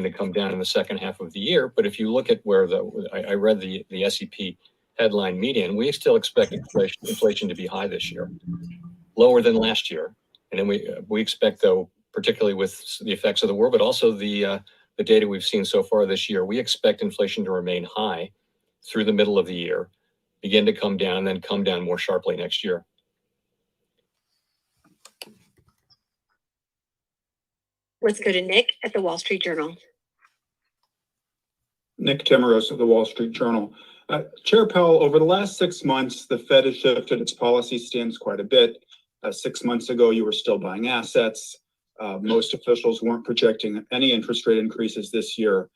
to come down in the second half of the year. But if you look at where I read the SEP headline median, we still expect inflation to be high this year, lower than last year. And then we expect, though, particularly with the effects of the war, but also the data we've seen so far this year, we expect inflation to remain high through the middle of the year, begin to come down, and then come down more sharply next year. Let's go to Nick at the Wall Street Journal. Nick Timmeros of the Wall Street Journal. Chair Powell, over the last 6 months, the Fed has shifted its policy stance quite a bit. 6 months ago, you were still buying assets. Most officials weren't projecting any interest rate increases this year.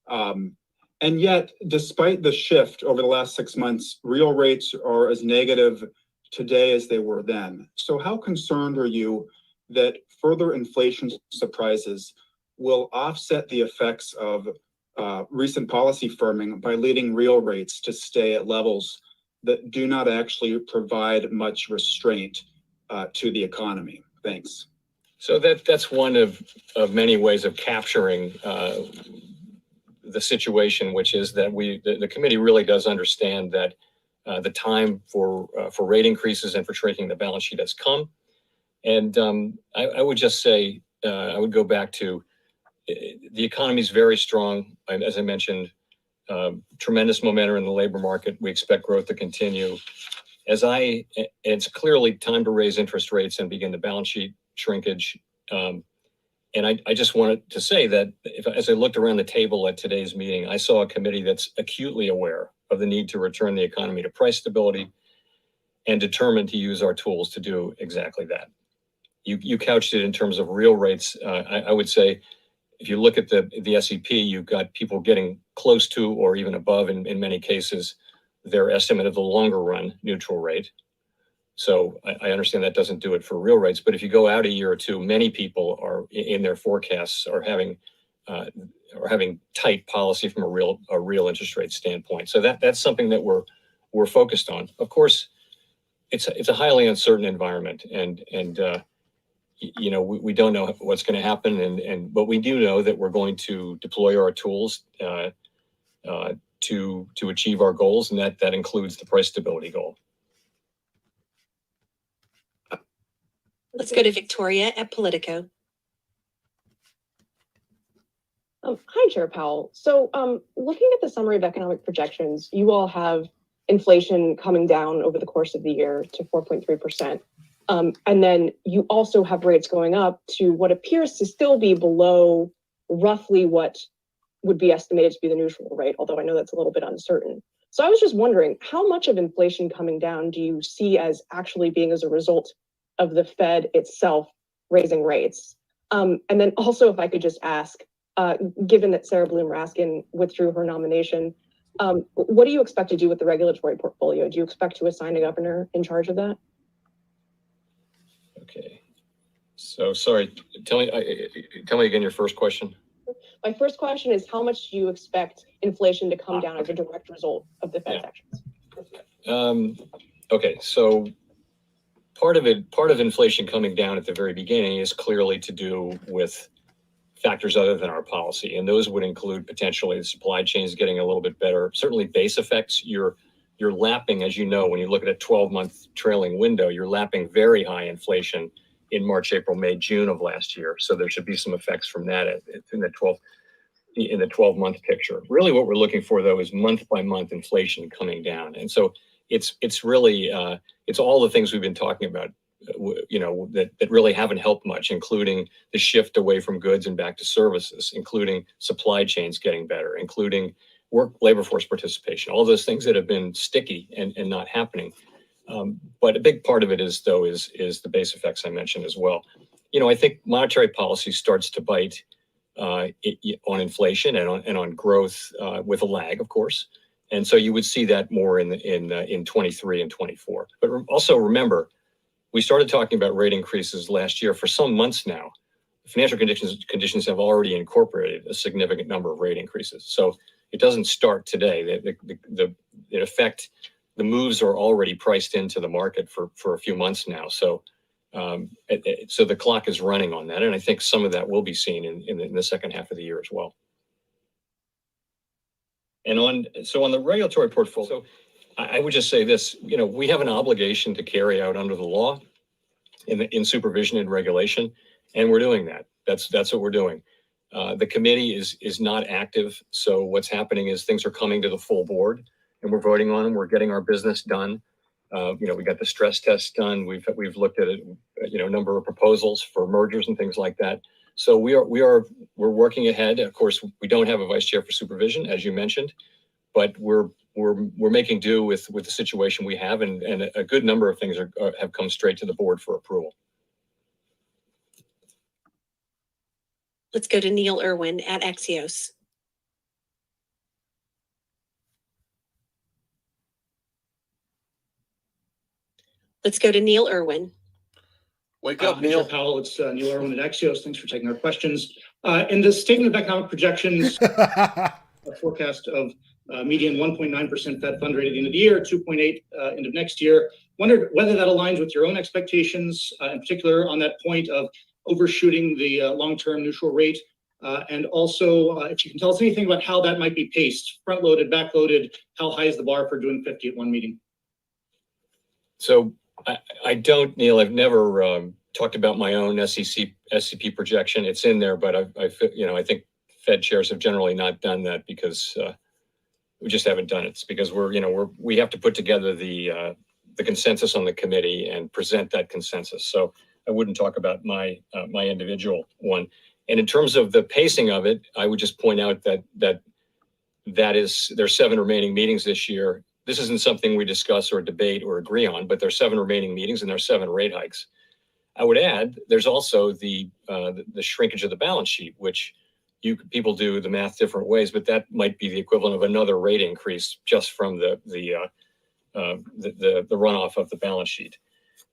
And yet, despite the shift over the last 6 months, real rates are as negative today as they were then. So how concerned are you that further inflation surprises will offset the effects of recent policy firming by leading real rates to stay at levels that do not actually provide much restraint to the economy? Thanks. So that's one of many ways of capturing the situation, which is that the committee really does understand that the time for rate increases and for shrinking the balance sheet has come. And I would just say, I would go back to the economy is very strong. As I mentioned, tremendous momentum in the labor market. We expect growth to continue. It's clearly time to raise interest rates and begin the balance sheet shrinkage. And I just wanted to say that as I looked around the table at today's meeting, I saw a committee that's acutely aware of the need to return the economy to price stability and determined to use our tools to do exactly that. You couched it in terms of real rates. I would say, if you look at the SEP, you've got people getting close to or even above, in many cases, their estimate of the longer run neutral rate. So I understand that doesn't do it for real rates, but if you go out a year or two, many people are in their forecasts are having tight policy from a real interest rate standpoint. So that's something that we're focused on. Of course, it's a highly uncertain environment, and we don't know what's going to happen, but we do know that we're going to deploy our tools to achieve our goals, and that includes the price stability goal. Let's go to Victoria at Politico. Hi, Chair Powell. So looking at the summary of economic projections, you all have inflation coming down over the course of the year to 4.3%. And then you also have rates going up to what appears to still be below roughly what would be estimated to be the neutral rate, although I know that's a little bit uncertain. So I was just wondering, how much of inflation coming down do you see as actually being as a result of the Fed itself raising rates? And then also, if I could just ask, given that Sarah Bloom Raskin withdrew her nomination, what do you expect to do with the regulatory portfolio? Do you expect to assign a governor in charge of that? Okay. So sorry, tell me again your first question. My first question is, how much do you expect inflation to come down as a direct result of the Fed's actions? Okay, so part of inflation coming down at the very beginning is clearly to do with factors other than our policy, and those would include potentially the supply chains getting a little bit better. Certainly, base effects. You're lapping, as you know, when you look at a 12-month trailing window, you're lapping very high inflation in March, April, May, June of last year. So there should be some effects from that in the 12-month picture. Really, what we're looking for, though, is month-by-month inflation coming down, and so it's really it's all the things we've been talking about, that really haven't helped much, including the shift away from goods and back to services, including supply chains getting better, including labor force participation, all those things that have been sticky and not happening. But a big part of it is the base effects I mentioned as well. I think monetary policy starts to bite on inflation and on growth with a lag, of course. And so you would see that more in 23 and 24. But also remember, we started talking about rate increases last year. For some months now, financial conditions have already incorporated a significant number of rate increases. So it doesn't start today. In effect, the moves are already priced into the market for a few months now. So so the clock is running on that, and I think some of that will be seen in the second half of the year as well. And on the regulatory portfolio, I would just say this, we have an obligation to carry out under the law in supervision and regulation, and we're doing that. That's what we're doing. The committee is not active, so what's happening is things are coming to the full board, and we're voting on them. We're getting our business done. We got the stress tests done. We've looked at a number of proposals for mergers and things like that. So we're working ahead. Of course, we don't have a vice chair for supervision, as you mentioned, but we're making do with the situation we have, and a good number of things have come straight to the board for approval. Let's go to Neil Irwin at Axios. Let's go to Neil Irwin. Wake up, Chair Neil. Powell, it's Neil Irwin at Axios. Thanks for taking our questions. In the statement of economic projections, a forecast of median 1.9% Fed fund rate at the end of the year, 2.8 end of next year. Wondered whether that aligns with your own expectations, in particular on that point of overshooting the long-term neutral rate. And also, if you can tell us anything about how that might be paced, front-loaded, back-loaded, how high is the bar for doing 50 at one meeting? So I don't, Neil, I've never talked about my own SCP projection. It's in there, but I think Fed chairs have generally not done that because we just haven't done it. It's because we have to put together the consensus on the committee and present that consensus. So I wouldn't talk about my individual one. And in terms of the pacing of it, I would just point out that there's 7 remaining meetings this year. This isn't something we discuss or debate or agree on, but there's 7 remaining meetings and there's 7 rate hikes. I would add there's also the shrinkage of the balance sheet, which people do the math different ways, but that might be the equivalent of another rate increase just from the runoff of the balance sheet.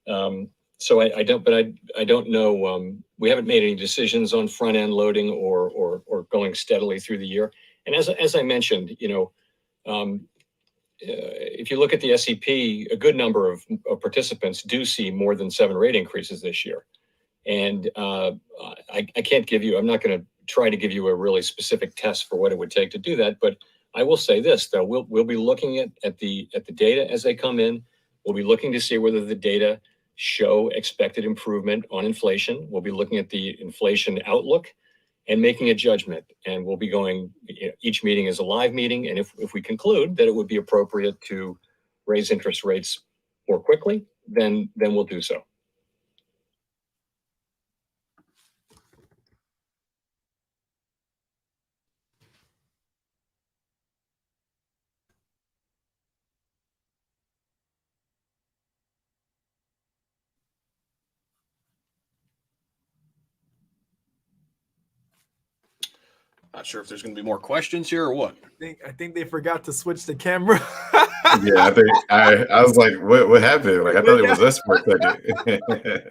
So I don't know. We haven't made any decisions on front end loading or going steadily through the year. And as I mentioned, if you look at the SEP, a good number of participants do see more than 7 rate increases this year. And I can't give you, I'm not going to try to give you a really specific test for what it would take to do that. But I will say this, though, we'll be looking at the data as they come in. We'll be looking to see whether the data show expected improvement on inflation. We'll be looking at the inflation outlook and making a judgment. And we'll be going, each meeting is a live meeting. And if we conclude that it would be appropriate to raise interest rates more quickly, then we'll do so. Not sure if there's going to be more questions here or what. I think they forgot to switch the camera. Yeah, I think I was like, what happened? Like I thought it was us for a second.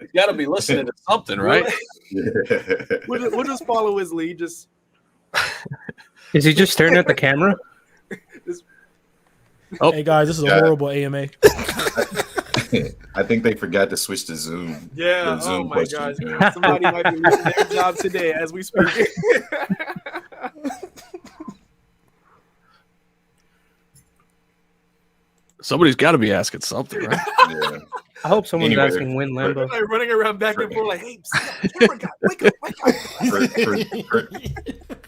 You got to be listening to something, right? Yeah. We'll just follow his lead. Just Is he just staring at the camera? Oh. Hey guys, this is a horrible AMA. I think they forgot to switch to Zoom. yeah. The Zoom Oh my questions, gosh. yeah. Somebody might be losing their job today as we speak. Somebody's got to be asking something, right? Yeah. I hope someone's Anyway, asking when Lambo. Like running around back and forth like, hey, camera guy, wake up.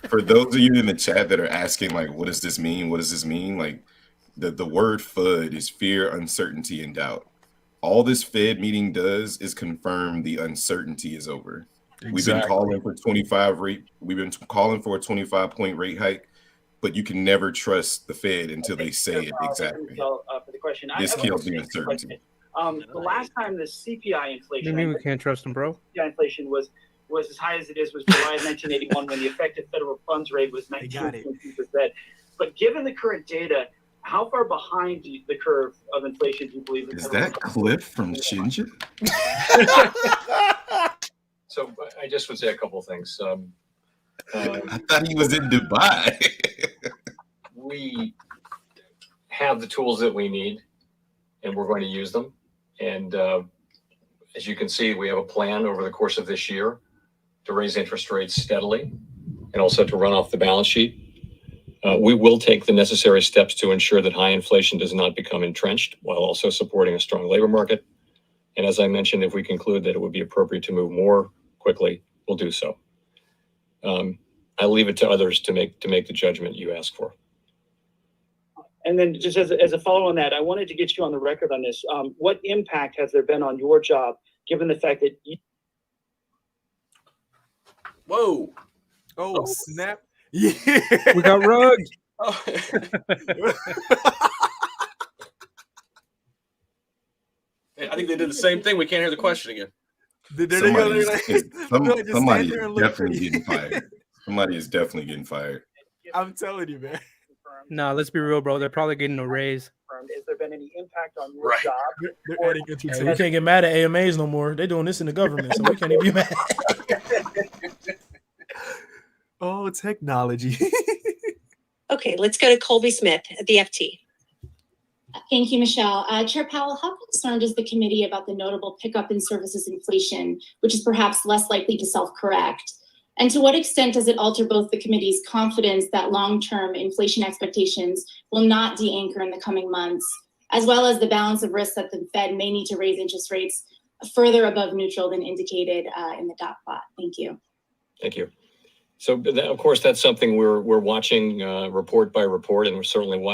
For those of you in the chat that are asking, like, what does this mean? What does this mean? Like, the word FUD is fear, uncertainty, and doubt. All this Fed meeting does is confirm the uncertainty is over. We've been calling for 25 rate. We've been calling for a 25-point rate hike, but you can never trust the Fed until they say it exactly. For the question, This kills the uncertainty. The last time the CPI inflation, Maybe we can't trust him, bro. CPI inflation was as high as it is was July of 1981 when the effective federal funds rate was 19.2%. But given the current data, how far behind the curve of inflation do you believe? Is that Cliff from Shinja? So I just would say a couple of things. I thought he was in Dubai. We have the tools that we need, and we're going to use them. And as you can see, we have a plan over the course of this year to raise interest rates steadily and also to run off the balance sheet. We will take the necessary steps to ensure that high inflation does not become entrenched while also supporting a strong labor market. And as I mentioned, if we conclude that it would be appropriate to move more quickly, we'll do so. I'll leave it to others to make the judgment you ask for. And then just as a follow on that, I wanted to get you on the record on this. What impact has there been on your job, given the fact that you... Whoa. Oh, snap. Yeah. We got rugged. Oh. I think they did the same thing. We can't hear the question again. There they go. They're like, just Somebody stand there is and look definitely pretty. getting fired. Somebody is definitely getting fired. I'm telling you, man. Nah, let's be real, bro. They're probably getting a raise. Has there been any impact on your Right. job? They're adding Hey, we entertainment. can't get mad at AMAs no more. They're doing this in the government, so we can't even be mad. Oh, technology. Okay, let's go to Colby Smith at the FT. Thank you, Michelle. Chair Powell, how concerned is the committee about the notable pickup in services inflation, which is perhaps less likely to self-correct? And to what extent does it alter both the committee's confidence that long-term inflation expectations will not de-anchor in the coming months, as well as the balance of risk that the Fed may need to raise interest rates further above neutral than indicated in the dot plot? Thank you. Thank you. So, of course, that's something we're watching report by report, and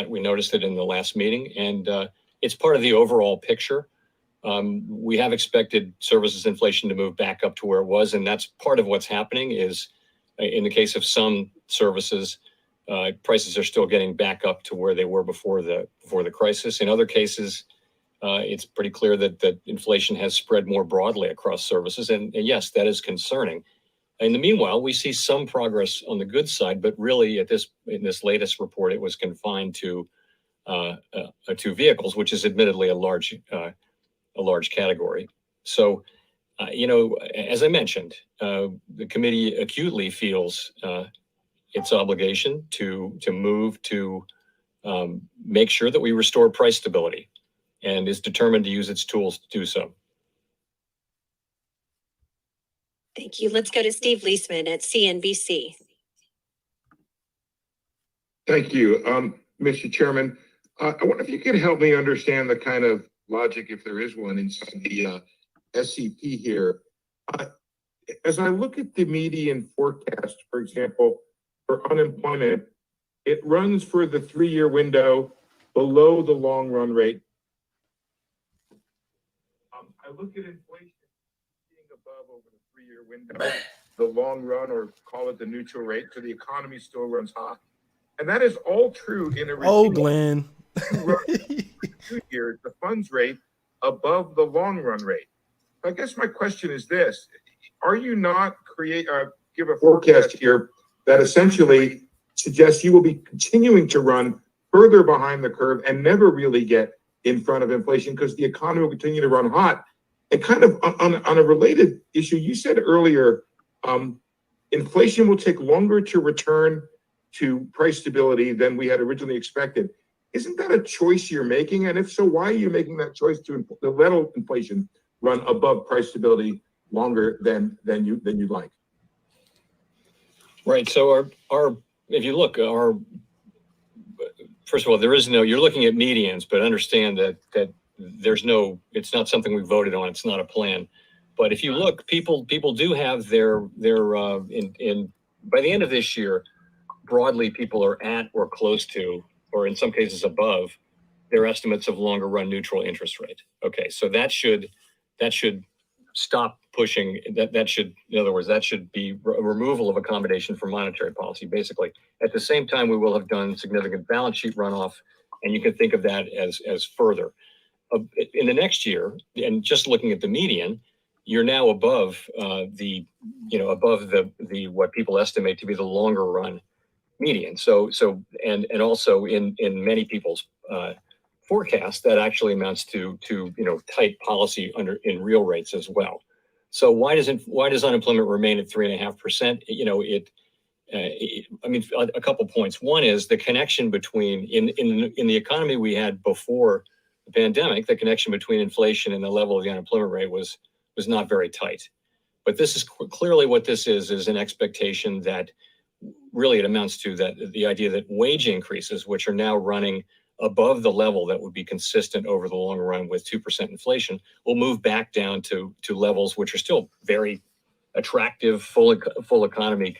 we noticed it in the last meeting, and it's part of the overall picture. We have expected services inflation to move back up to where it was, and that's part of what's happening. Is in the case of some services, prices are still getting back up to where they were before the crisis. In other cases, it's pretty clear that inflation has spread more broadly across services, and yes, that is concerning. In the meanwhile, we see some progress on the good side, but really in this latest report, it was confined to vehicles, which is admittedly a large category. So, as I mentioned, the committee acutely feels its obligation to move to make sure that we restore price stability, and is determined to use its tools to do so. Thank you. Let's go to Steve Leisman at CNBC. Thank you, Mr. Chairman. I wonder if you could help me understand the kind of logic, if there is one, inside the SCP here. As I look at the median forecast, for example, for unemployment, it runs for the 3-year window below the long run rate. I look at inflation being above over the 3-year window, the long run, or call it the neutral rate, so the economy still runs hot. And that is all true in a Oh, Glenn. 2 years, the funds rate above the long run rate. I guess my question is this: are you not give a forecast here that essentially suggests you will be continuing to run further behind the curve and never really get in front of inflation because the economy will continue to run hot? And kind of on a related issue, you said earlier, inflation will take longer to return to price stability than we had originally expected. Isn't that a choice you're making? And if so, why are you making that choice to let inflation run above price stability longer than you'd like? Right. So if you look, first of all, you're looking at medians, but understand that it's not something we voted on. It's not a plan. But if you look, people do have their by the end of this year, broadly, people are at or close to, or in some cases above, their estimates of longer run neutral interest rate. Okay, so that should stop pushing. That should, in other words, that should be a removal of accommodation for monetary policy. Basically, at the same time, we will have done significant balance sheet runoff, and you can think of that as further. In the next year, and just looking at the median, you're now above the what people estimate to be the longer run median. So and also in many people's forecasts, that actually amounts to tight policy in real rates as well. So why does unemployment remain at 3.5%? A couple points. One is the connection between in the economy we had before the pandemic, the connection between inflation and the level of the unemployment rate was not very tight. But this is clearly what this is an expectation that really it amounts to that the idea that wage increases, which are now running above the level that would be consistent over the long run with 2% inflation, will move back down to levels which are still very attractive, full economy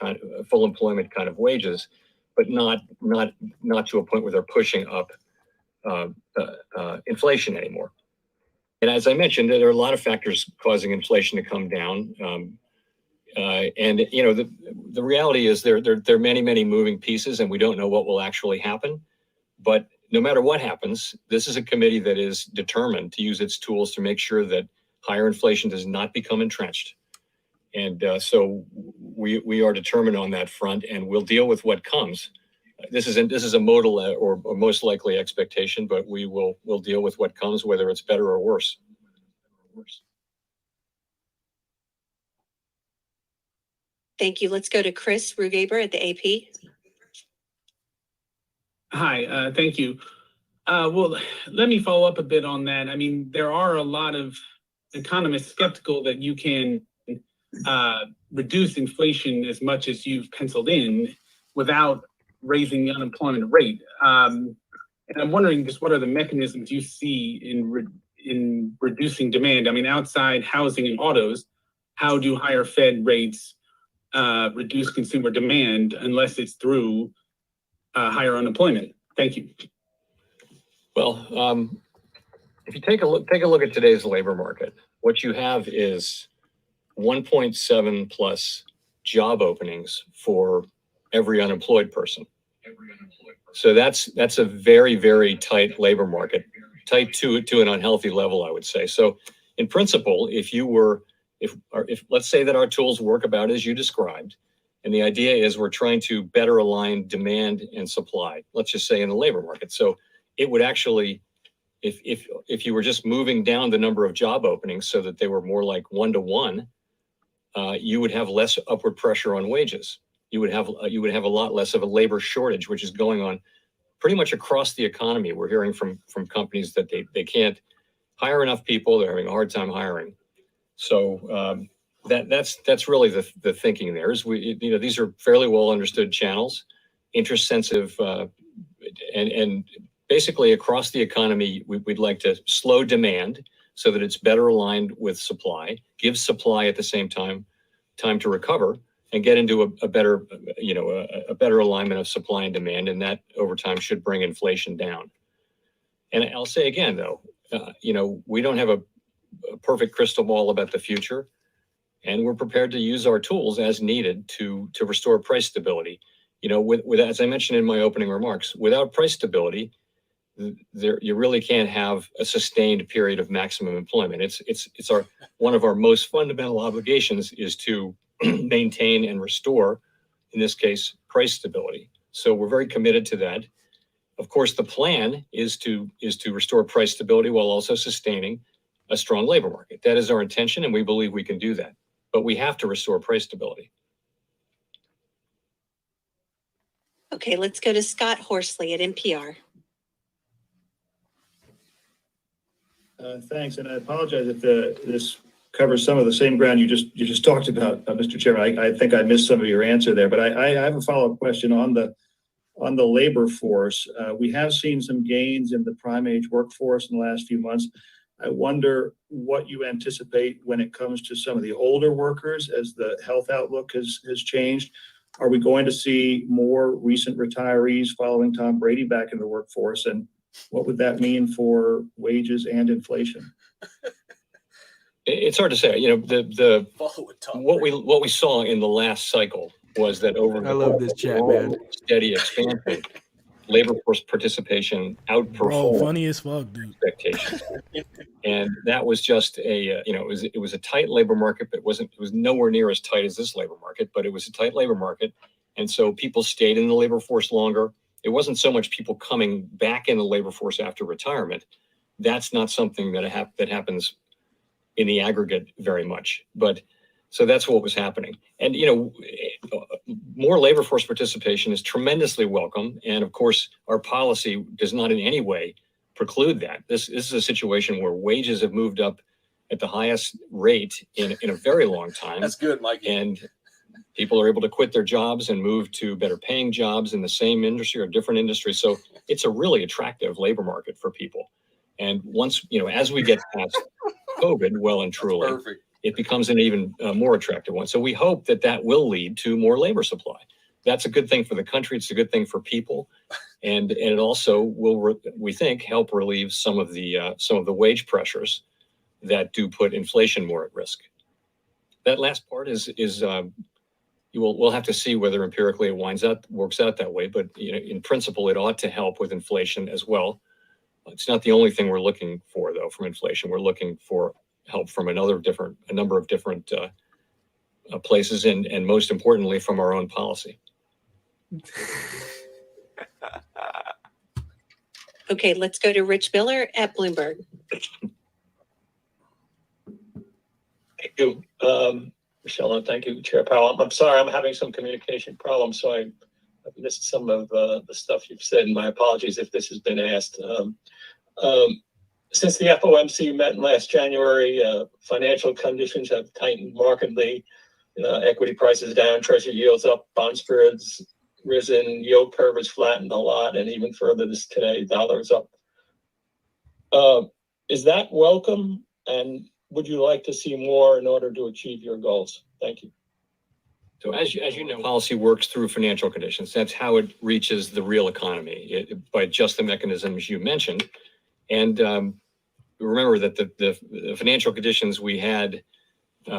full employment kind of wages, but not to a point where they're pushing up inflation anymore. And as I mentioned, there are a lot of factors causing inflation to come down. And you know, the reality is there are many moving pieces, and we don't know what will actually happen. But no matter what happens, this is a committee that is determined to use its tools to make sure that higher inflation does not become entrenched. And so we are determined on that front, and we'll deal with what comes. This is a modal or most likely expectation, but we'll deal with what comes, whether it's better or worse. Thank you. Let's go to Chris Rugaber at the AP. Hi, thank you. Well, let me follow up a bit on that. I mean, there are a lot of economists skeptical that you can reduce inflation as much as you've penciled in without raising the unemployment rate. And I'm wondering just what are the mechanisms you see in reducing demand? I mean, outside housing and autos, how do higher Fed rates reduce consumer demand unless it's through higher unemployment? Thank you. Well, if you take a look at today's labor market, what you have is 1.7 plus job openings for every unemployed person. So that's a very tight labor market, tight to an unhealthy level, I would say. So in principle, if let's say that our tools work about as you described, and the idea is we're trying to better align demand and supply, let's just say in the labor market. So it would actually, if you were just moving down the number of job openings so that they were more like 1-to-1, you would have less upward pressure on wages. You would have a lot less of a labor shortage, which is going on pretty much across the economy. We're hearing from companies that they can't hire enough people. They're having a hard time hiring. So that's really the thinking there. Is these are fairly well understood channels, interest sensitive, and basically across the economy, we'd like to slow demand so that it's better aligned with supply, give supply at the same time to recover, and get into a better alignment of supply and demand, and that over time should bring inflation down. And I'll say again, though, we don't have a perfect crystal ball about the future, and we're prepared to use our tools as needed to restore price stability. With as I mentioned in my opening remarks, without price stability, you really can't have a sustained period of maximum employment. It's one of our most fundamental obligations is to maintain and restore, in this case, price stability. So we're very committed to that. Of course, the plan is to restore price stability while also sustaining a strong labor market. That is our intention, and we believe we can do that. But we have to restore price stability. Okay, let's go to Scott Horsley at NPR. Thanks, and I apologize if this covers some of the same ground you just talked about, Mr. Chairman. I think I missed some of your answer there, but I have a follow-up question on the labor force. We have seen some gains in the prime age workforce in the last few months. I wonder what you anticipate when it comes to some of the older workers as the health outlook has changed. Are we going to see more recent retirees following Tom Brady back in the workforce? And what would that mean for wages and inflation? It's hard to say. What we saw in the last cycle was that over I love this chat, man. Steady expansion, labor force participation outperformed funny as fuck, dude. expectations, and that was just it was a tight labor market, but it was nowhere near as tight as this labor market, but it was a tight labor market, and so people stayed in the labor force longer. It wasn't so much people coming back in the labor force after retirement. That's not something that happens in the aggregate very much, but so that's what was happening. And more labor force participation is tremendously welcome, and of course our policy does not in any way preclude that. This is a situation where wages have moved up at the highest rate in a very long time. That's good, Mike. And people are able to quit their jobs and move to better paying jobs in the same industry or different industry. So it's a really attractive labor market for people. And once, as we get past COVID, well and truly, it becomes an even more attractive one. So we hope that that will lead to more labor supply. That's a good thing for the country. It's a good thing for people. And it also will, we think, help relieve some of the wage pressures that do put inflation more at risk. That last part is we'll have to see whether empirically it works out that way. But in principle, it ought to help with inflation as well. It's not the only thing we're looking for, though, from inflation. We're looking for help from a number of different places, and most importantly, from our own policy. Okay, let's go to Rich Miller at Bloomberg. Thank you, Michelle, and thank you, Chair Powell. I'm sorry, I'm having some communication problems, so I've missed some of the stuff you've said, and my apologies if this has been asked. Since the FOMC met last January, financial conditions have tightened markedly. Equity prices down, treasury yields up, bond spreads risen, yield curve is flattened a lot, and even further this today, dollar's up. Is that welcome? And would you like to see more in order to achieve your goals? Thank you. So as you know, policy works through financial conditions. That's how it reaches the real economy, by just the mechanisms you mentioned. And remember that the financial conditions we had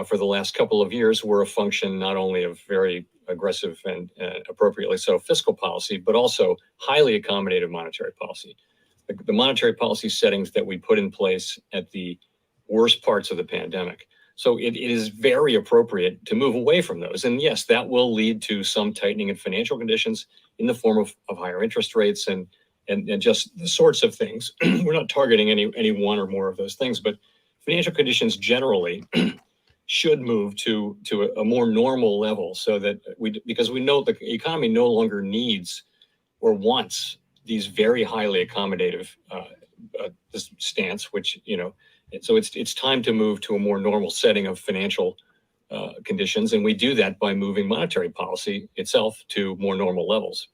for the last couple of years were a function not only of very aggressive and appropriately so fiscal policy, but also highly accommodative monetary policy. The monetary policy settings that we put in place at the worst parts of the pandemic. So it is very appropriate to move away from those. And yes, that will lead to some tightening in financial conditions in the form of higher interest rates and just the sorts of things. We're not targeting any one or more of those things, but financial conditions generally should move to a more normal level, so that because we know the economy no longer needs or wants these very highly accommodative stance, which, so it's time to move to a more normal setting of financial conditions. And we do that by moving monetary policy itself to more normal levels.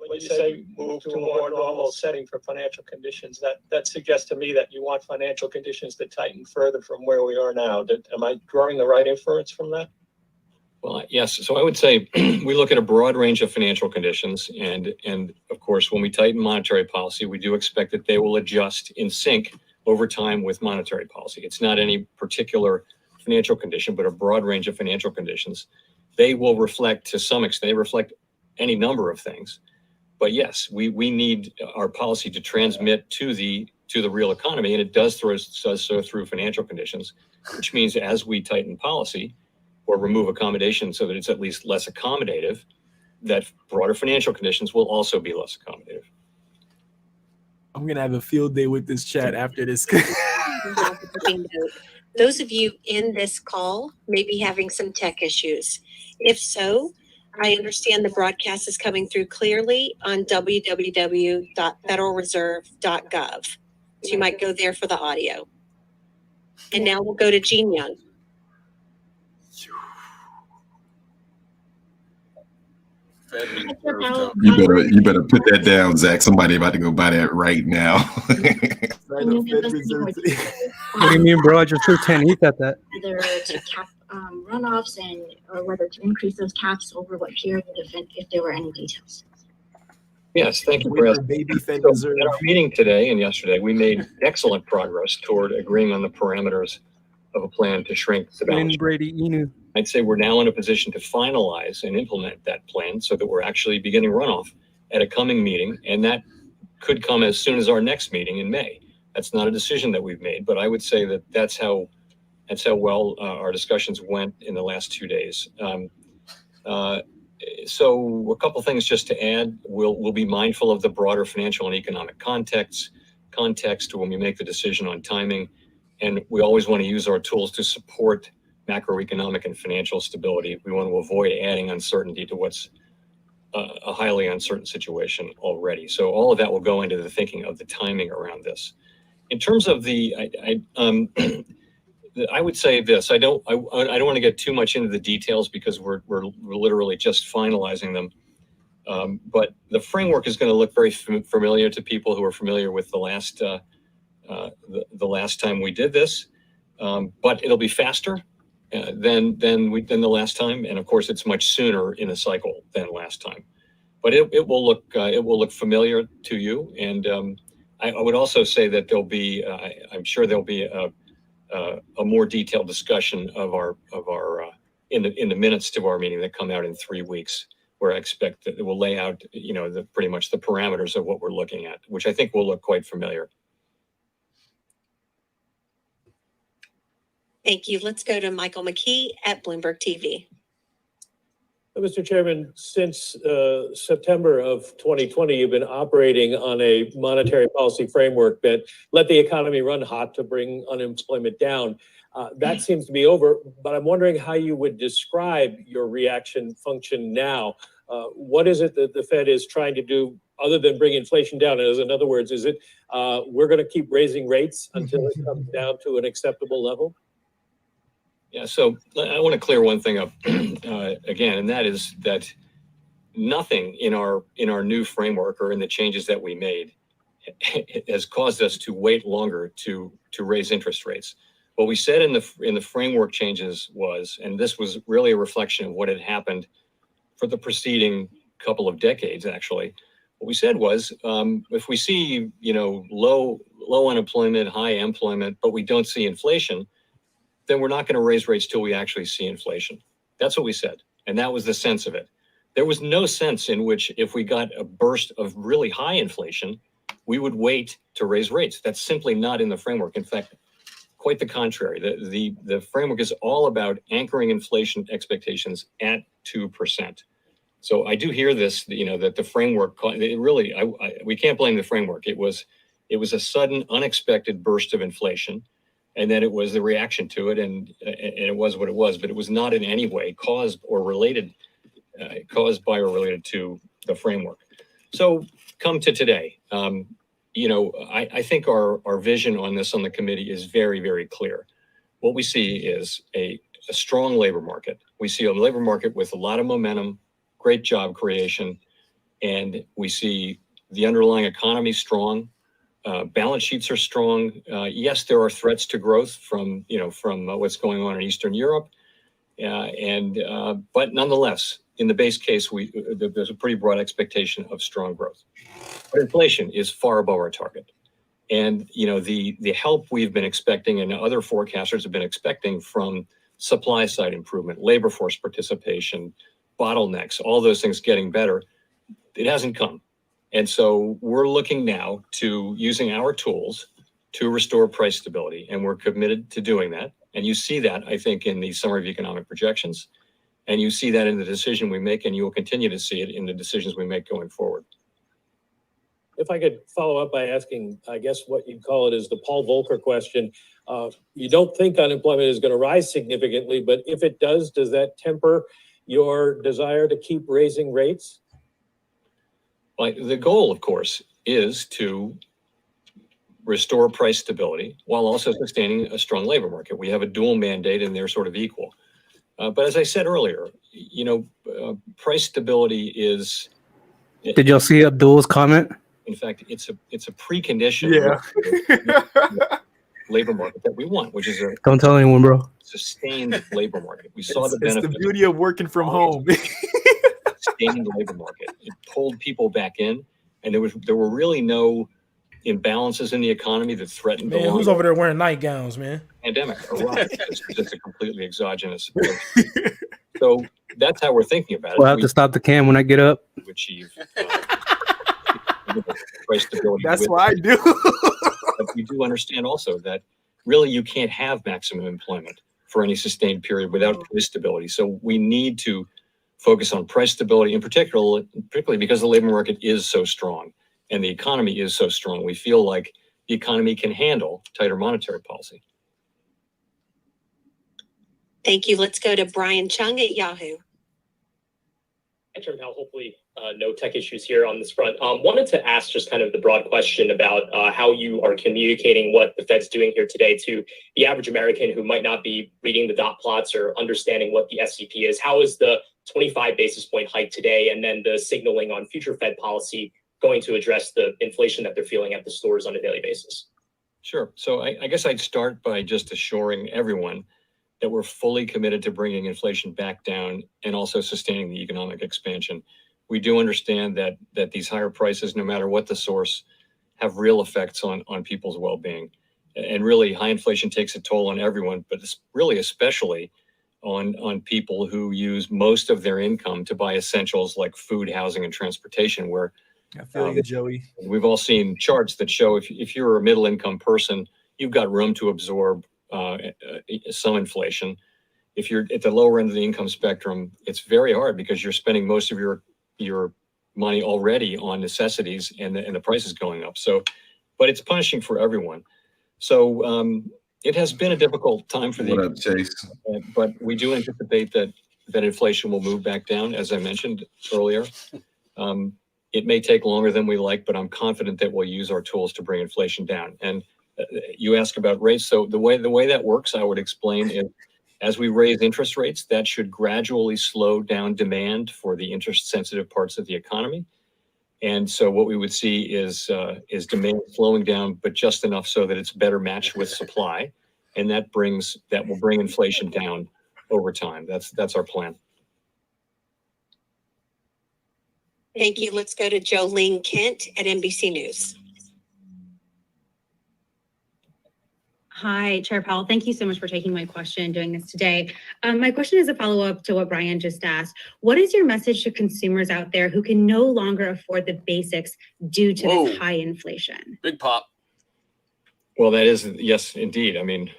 When you say move to a more normal setting for financial conditions, that suggests to me that you want financial conditions to tighten further from where we are now. Am I drawing the right inference from that? Well, yes. So I would say we look at a broad range of financial conditions. And of course, when we tighten monetary policy, we do expect that they will adjust in sync over time with monetary policy. It's not any particular financial condition, but a broad range of financial conditions. They will reflect, to some extent, they reflect any number of things. But yes, we need our policy to transmit to the real economy, and it does so through financial conditions, which means as we tighten policy or remove accommodation so that it's at least less accommodative, that broader financial conditions will also be less accommodative. I'm gonna have a field day with this chat after this. Those of you in this call may be having some tech issues. If so, I understand the broadcast is coming through clearly on www.federalreserve.gov. So you might go there for the audio. And now we'll go to Gene Young. You better put that down, Zach. Somebody about to go buy that right now. What do you mean, bro? I just heard 10. He got that. Whether to cap runoffs or whether to increase those caps over what period, if there were any details. Yes, thank you for asking. So at our meeting today and yesterday, we made excellent progress toward agreeing on the parameters of a plan to shrink the balance sheet. I'd say we're now in a position to finalize and implement that plan so that we're actually beginning runoff at a coming meeting, and that could come as soon as our next meeting in May. That's not a decision that we've made, but I would say that that's how well our discussions went in the last 2 days. So a couple things just to add. We'll be mindful of the broader financial and economic context when we make the decision on timing, and we always want to use our tools to support macroeconomic and financial stability. We want to avoid adding uncertainty to what's a highly uncertain situation already. So all of that will go into the thinking of the timing around this. In terms of I would say this. I don't want to get too much into the details because we're literally just finalizing them. But the framework is going to look very familiar to people who are familiar with the last time we did this. But it'll be faster than the last time, and of course, it's much sooner in the cycle than last time. But it will look familiar to you, and I would also say that there'll be I'm sure there'll be a more detailed discussion of our in the minutes to our meeting that come out in 3 weeks, where I expect that it will lay out pretty much the parameters of what we're looking at, which I think will look quite familiar. Thank you. Let's go to Michael McKee at Bloomberg TV. Mr. Chairman, since September of 2020, you've been operating on a monetary policy framework that let the economy run hot to bring unemployment down. That seems to be over, but I'm wondering how you would describe your reaction function now. What is it that the Fed is trying to do other than bring inflation down? In other words, is it we're going to keep raising rates until it comes down to an acceptable level? Yeah, so I want to clear one thing up again, and that is that nothing in our new framework or in the changes that we made has caused us to wait longer to raise interest rates. What we said in the framework changes was, and this was really a reflection of what had happened for the preceding couple of decades, actually. What we said was, if we see low unemployment, high employment, but we don't see inflation, then we're not going to raise rates till we actually see inflation. That's what we said. And that was the sense of it. There was no sense in which if we got a burst of really high inflation, we would wait to raise rates. That's simply not in the framework. In fact, quite the contrary. The framework is all about anchoring inflation expectations at 2%. So I do hear this, that the framework, it really, we can't blame the framework. It was a sudden, unexpected burst of inflation. And then it was the reaction to it, and it was what it was. But it was not in any way caused by or related to the framework. So come to today. I think our vision on this on the committee is very, very clear. What we see is a strong labor market. We see a labor market with a lot of momentum, great job creation, and we see the underlying economy strong. Balance sheets are strong. Yes, there are threats to growth from what's going on in Eastern Europe, but nonetheless, in the base case, there's a pretty broad expectation of strong growth. But inflation is far above our target, and the help we've been expecting and other forecasters have been expecting from supply side improvement, labor force participation, bottlenecks, all those things getting better, it hasn't come. And so we're looking now to using our tools to restore price stability, and we're committed to doing that. And you see that, I think, in the summary of economic projections, and you see that in the decision we make, and you will continue to see it in the decisions we make going forward. If I could follow up by asking, I guess what you'd call it is the Paul Volcker question. You don't think unemployment is going to rise significantly, but if it does that temper your desire to keep raising rates? The goal, of course, is to restore price stability while also sustaining a strong labor market. We have a dual mandate and they're sort of equal. But as I said earlier, price stability is... Did y'all see Abdul's comment? In fact, it's a precondition labor market that we want, which is a Don't tell anyone, bro. sustained labor market. We saw the It's benefit. the beauty of working from home. Sustained labor market. It pulled people back in, and there were really no imbalances in the economy that threatened Man, who's over there wearing nightgowns, man? Pandemic. It's a completely exogenous. So that's how we're thinking about it. We'll have to stop the cam when I get up. To achieve price stability. That's what I do. But we do understand also that really you can't have maximum employment for any sustained period without price stability. So we need to focus on price stability, in particularly because the labor market is so strong and the economy is so strong. We feel like the economy can handle tighter monetary policy. Thank you. Let's go to Brian Chung at Yahoo. Chair Powell, hopefully no tech issues here on this front. Wanted to ask just kind of the broad question about how you are communicating what the Fed's doing here today to the average American who might not be reading the dot plots or understanding what the SCP is. How is the 25 basis point hike today and then the signaling on future Fed policy going to address the inflation that they're feeling at the stores on a daily basis? Sure. So I guess I'd start by just assuring everyone that we're fully committed to bringing inflation back down and also sustaining the economic expansion. We do understand that these higher prices, no matter what the source, have real effects on people's well-being. And really, high inflation takes a toll on everyone, but it's really especially on people who use most of their income to buy essentials like food, housing, and transportation, where I feel you, Joey. we've all seen charts that show if you're a middle-income person, you've got room to absorb some inflation. If you're at the lower end of the income spectrum, it's very hard because you're spending most of your money already on necessities and the price is going up. So, but it's punishing for everyone. So it has been a difficult time for What up, Chase? but we do anticipate that inflation will move back down, as I mentioned earlier. It may take longer than we like, but I'm confident that we'll use our tools to bring inflation down. And you ask about rates. So the way that works, I would explain, is as we raise interest rates, that should gradually slow down demand for the interest-sensitive parts of the economy. And so what we would see is demand slowing down, but just enough so that it's better matched with supply, and that will bring inflation down over time. That's our plan. Thank you. Let's go to Jolene Kent at NBC News. Hi, Chair Powell. Thank you so much for taking my question and doing this today. My question is a follow-up to what Brian just asked. What is your message to consumers out there who can no longer afford the basics due to this high inflation? Big pop. Well, that is, yes, indeed. I mean,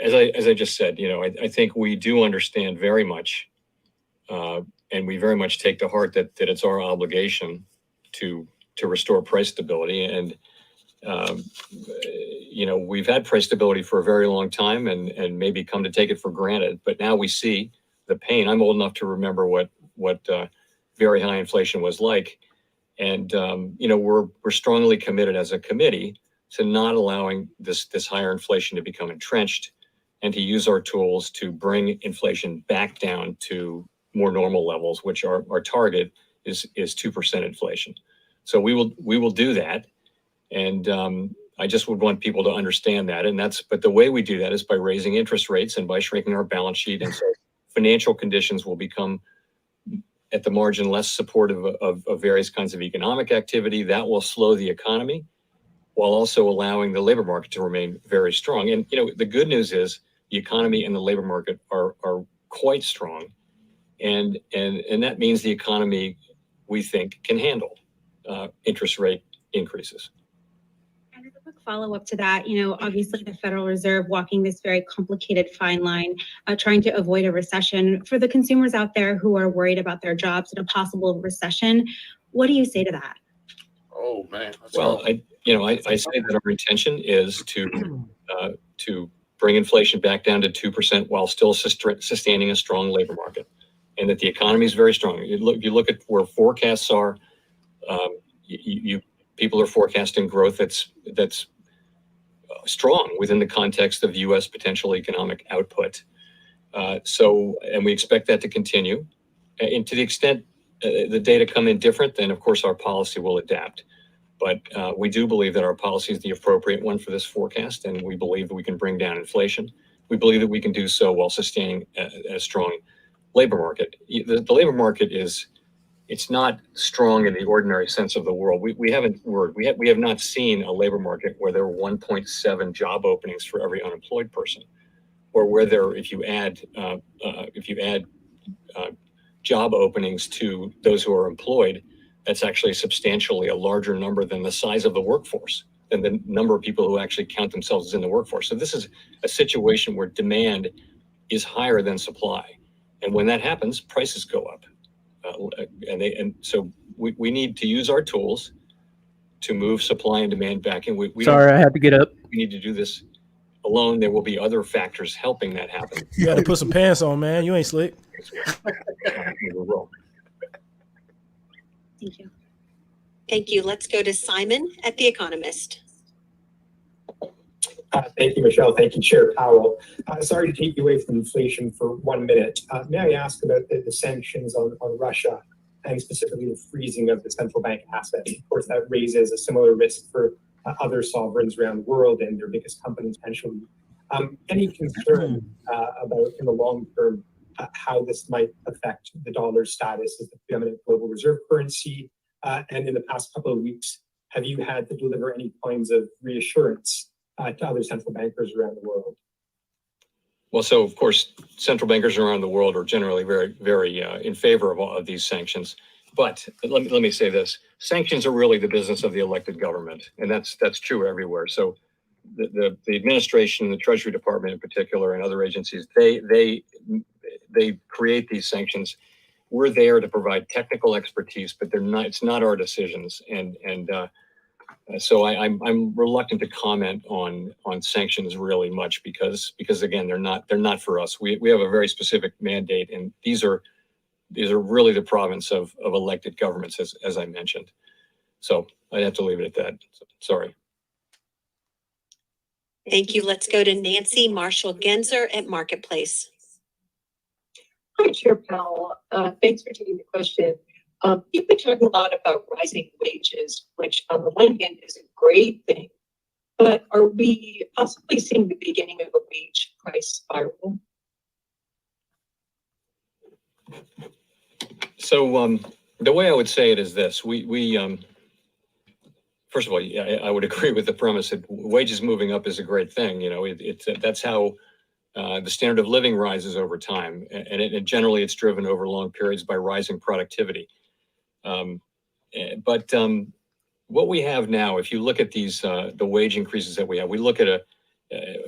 as I just said, I think we do understand very much, and we very much take to heart that it's our obligation to restore price stability. And we've had price stability for a very long time and maybe come to take it for granted. But now we see the pain. I'm old enough to remember what very high inflation was like. And, we're strongly committed as a committee to not allowing this higher inflation to become entrenched and to use our tools to bring inflation back down to more normal levels, which our target is 2% inflation. So we will do that. And I just would want people to understand that. But the way we do that is by raising interest rates and by shrinking our balance sheet. And so financial conditions will become at the margin less supportive of various kinds of economic activity. That will slow the economy while also allowing the labor market to remain very strong. And, the good news is the economy and the labor market are quite strong. And that means the economy, we think, can handle interest rate increases. And as a quick follow-up to that, obviously the Federal Reserve walking this very complicated fine line, trying to avoid a recession. For the consumers out there who are worried about their jobs in a possible recession, what do you say to that? Oh, man. Well, I say that our intention is to bring inflation back down to 2% while still sustaining a strong labor market, and that the economy is very strong. You look at where forecasts are. People are forecasting growth that's strong within the context of U.S. potential economic output. And we expect that to continue. And to the extent the data come in different, then of course our policy will adapt. But we do believe that our policy is the appropriate one for this forecast, and we believe that we can bring down inflation. We believe that we can do so while sustaining a strong labor market. The labor market it's not strong in the ordinary sense of the world. We have not seen a labor market where there are 1.7 job openings for every unemployed person, or where if you add job openings to those who are employed, that's actually substantially a larger number than the size of the workforce, than the number of people who actually count themselves as in the workforce. So this is a situation where demand is higher than supply, and when that happens, prices go up. So we need to use our tools to move supply and demand back. And Sorry, I had to get up. We need to do this alone. There will be other factors helping that happen. You got to put some pants on, man. You ain't slick. Thank you. Thank you. Let's go to Simon at The Economist. Thank you, Michelle. Thank you, Chair Powell. Sorry to take you away from inflation for 1 minute. May I ask about the sanctions on Russia and specifically the freezing of the central bank assets? Of course, that raises a similar risk for other sovereigns around the world and their biggest companies potentially. Any concern about in the long term how this might affect the dollar's status as the preeminent global reserve currency? And in the past couple of weeks, have you had to deliver any kinds of reassurance to other central bankers around the world? Well, so of course, central bankers around the world are generally very in favor of all of these sanctions. But let me say this: sanctions are really the business of the elected government, and that's true everywhere. So the administration, the Treasury Department in particular, and other agencies, they create these sanctions. We're there to provide technical expertise, but they're not. It's not our decisions, so I'm reluctant to comment on sanctions really much because again they're not for us. We have a very specific mandate, and these are really the province of elected governments, as I mentioned. So I'd have to leave it at that. Sorry. Thank you. Let's go to Nancy Marshall-Genzer at Marketplace. Hi, Chair Powell. Thanks for taking the question. You've been talking a lot about rising wages, which on the one hand is a great thing, but are we possibly seeing the beginning of a wage price spiral? So the way I would say it is this: we first of all, I would agree with the premise that wages moving up is a great thing. You know, that's how the standard of living rises over time, and generally it's driven over long periods by rising productivity. But what we have now, if you look at these the wage increases that we have, we look at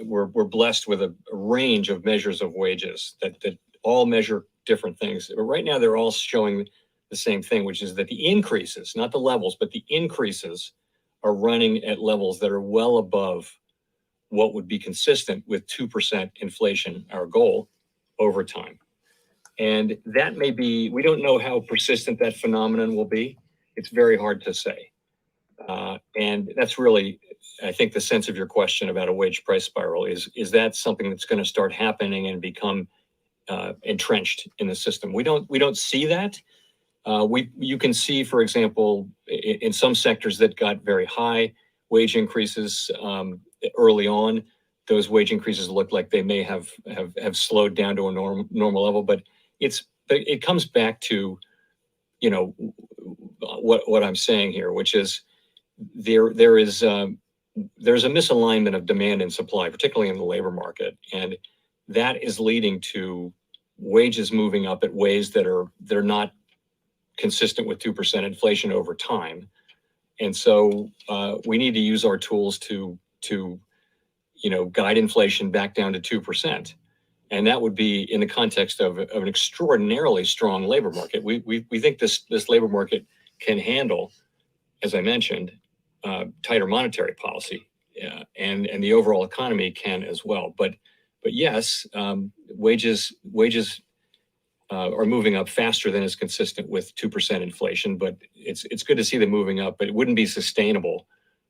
we're blessed with a range of measures of wages that all measure different things. But right now, they're all showing the same thing, which is that the increases, not the levels, but the increases are running at levels that are well above what would be consistent with 2% inflation, our goal, over time. And that may be, we don't know how persistent that phenomenon will be. It's very hard to say. And that's really, I think, the sense of your question about a wage price spiral is that something that's going to start happening and become entrenched in the system? We don't see that. You can see, for example, in some sectors that got very high wage increases early on, those wage increases look like they may have slowed down to a normal level. But it comes back to, you know, what I'm saying here, which is there's a misalignment of demand and supply, particularly in the labor market, and that is leading to wages moving up at ways that are not consistent with 2% inflation over time. And so we need to use our tools to guide inflation back down to 2%. And that would be in the context of an extraordinarily strong labor market. We think this labor market can handle, as I mentioned, tighter monetary policy, and the overall economy can as well. But yes, wages are moving up faster than is consistent with 2% inflation. But it's good to see them moving up, but it wouldn't be sustainable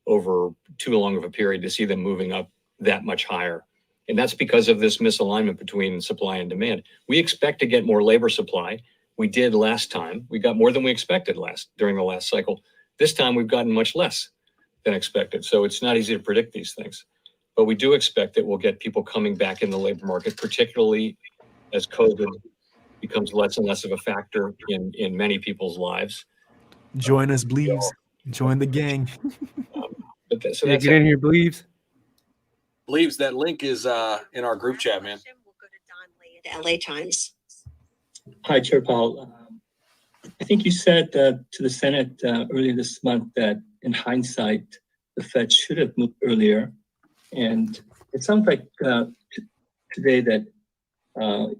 over too long of a period to see them moving up that much higher. And that's because of this misalignment between supply and demand. We expect to get more labor supply. We did last time. We got more than we expected during the last cycle. This time we've gotten much less than expected. So it's not easy to predict these things. But we do expect that we'll get people coming back in the labor market, particularly as COVID becomes less and less of a factor in many people's lives. Join us, Bleaves. Join the gang. So get in here, Bleaves. Bleaves, that link is in our group chat, man. At LA Times. Hi, Chair Powell. I think you said to the Senate earlier this month that in hindsight, the Fed should have moved earlier. And it sounds like today that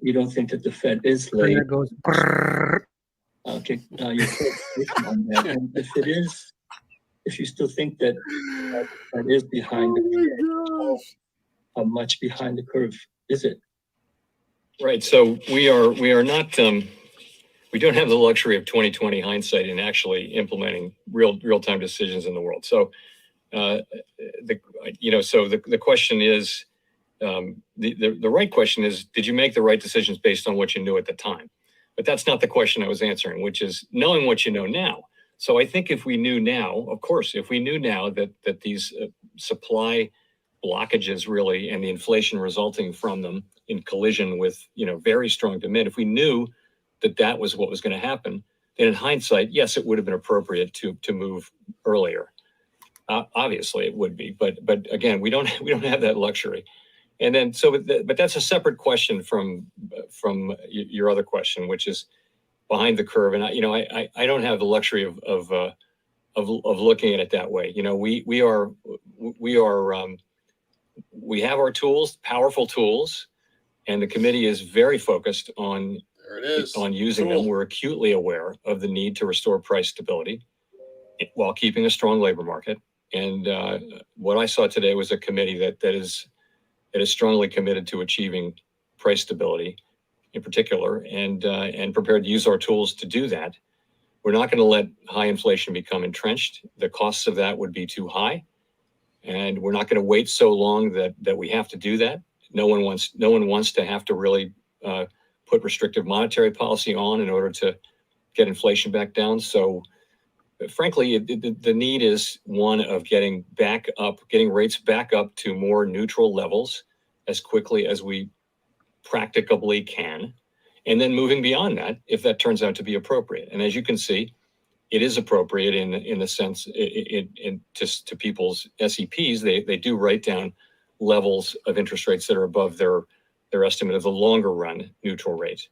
you don't think that the Fed is late. It goes. Okay, your clarification on that. And if it is, if you still think that that is behind the curve, how much behind the curve is it? Right. So we are not we don't have the luxury of 2020 hindsight in actually implementing real-time decisions in the world. So, the question is, the right question is, did you make the right decisions based on what you knew at the time? But that's not the question I was answering, which is knowing what you know now. So I think if we knew now, of course, if we knew now that these supply blockages really and the inflation resulting from them in collision with, very strong demand, if we knew that was what was going to happen, then in hindsight, yes, it would have been appropriate to move earlier. Obviously, it would be, but again, we don't have that luxury. And then but that's a separate question from your other question, which is behind the curve. And I don't have the luxury of looking at it that way. We have our tools, powerful tools, and the committee is very focused on using them. We're acutely aware of the need to restore price stability while keeping a strong labor market. And what I saw today was a committee that is strongly committed to achieving price stability in particular, and prepared to use our tools to do that. We're not going to let high inflation become entrenched. The costs of that would be too high. And we're not going to wait so long that we have to do that. No one wants to have to really put restrictive monetary policy on in order to get inflation back down. So frankly, the need is one of getting rates back up to more neutral levels as quickly as we practicably can, and then moving beyond that if that turns out to be appropriate. And as you can see, it is appropriate in the sense to people's SEPs. They do write down levels of interest rates that are above their estimate of the longer run neutral rate.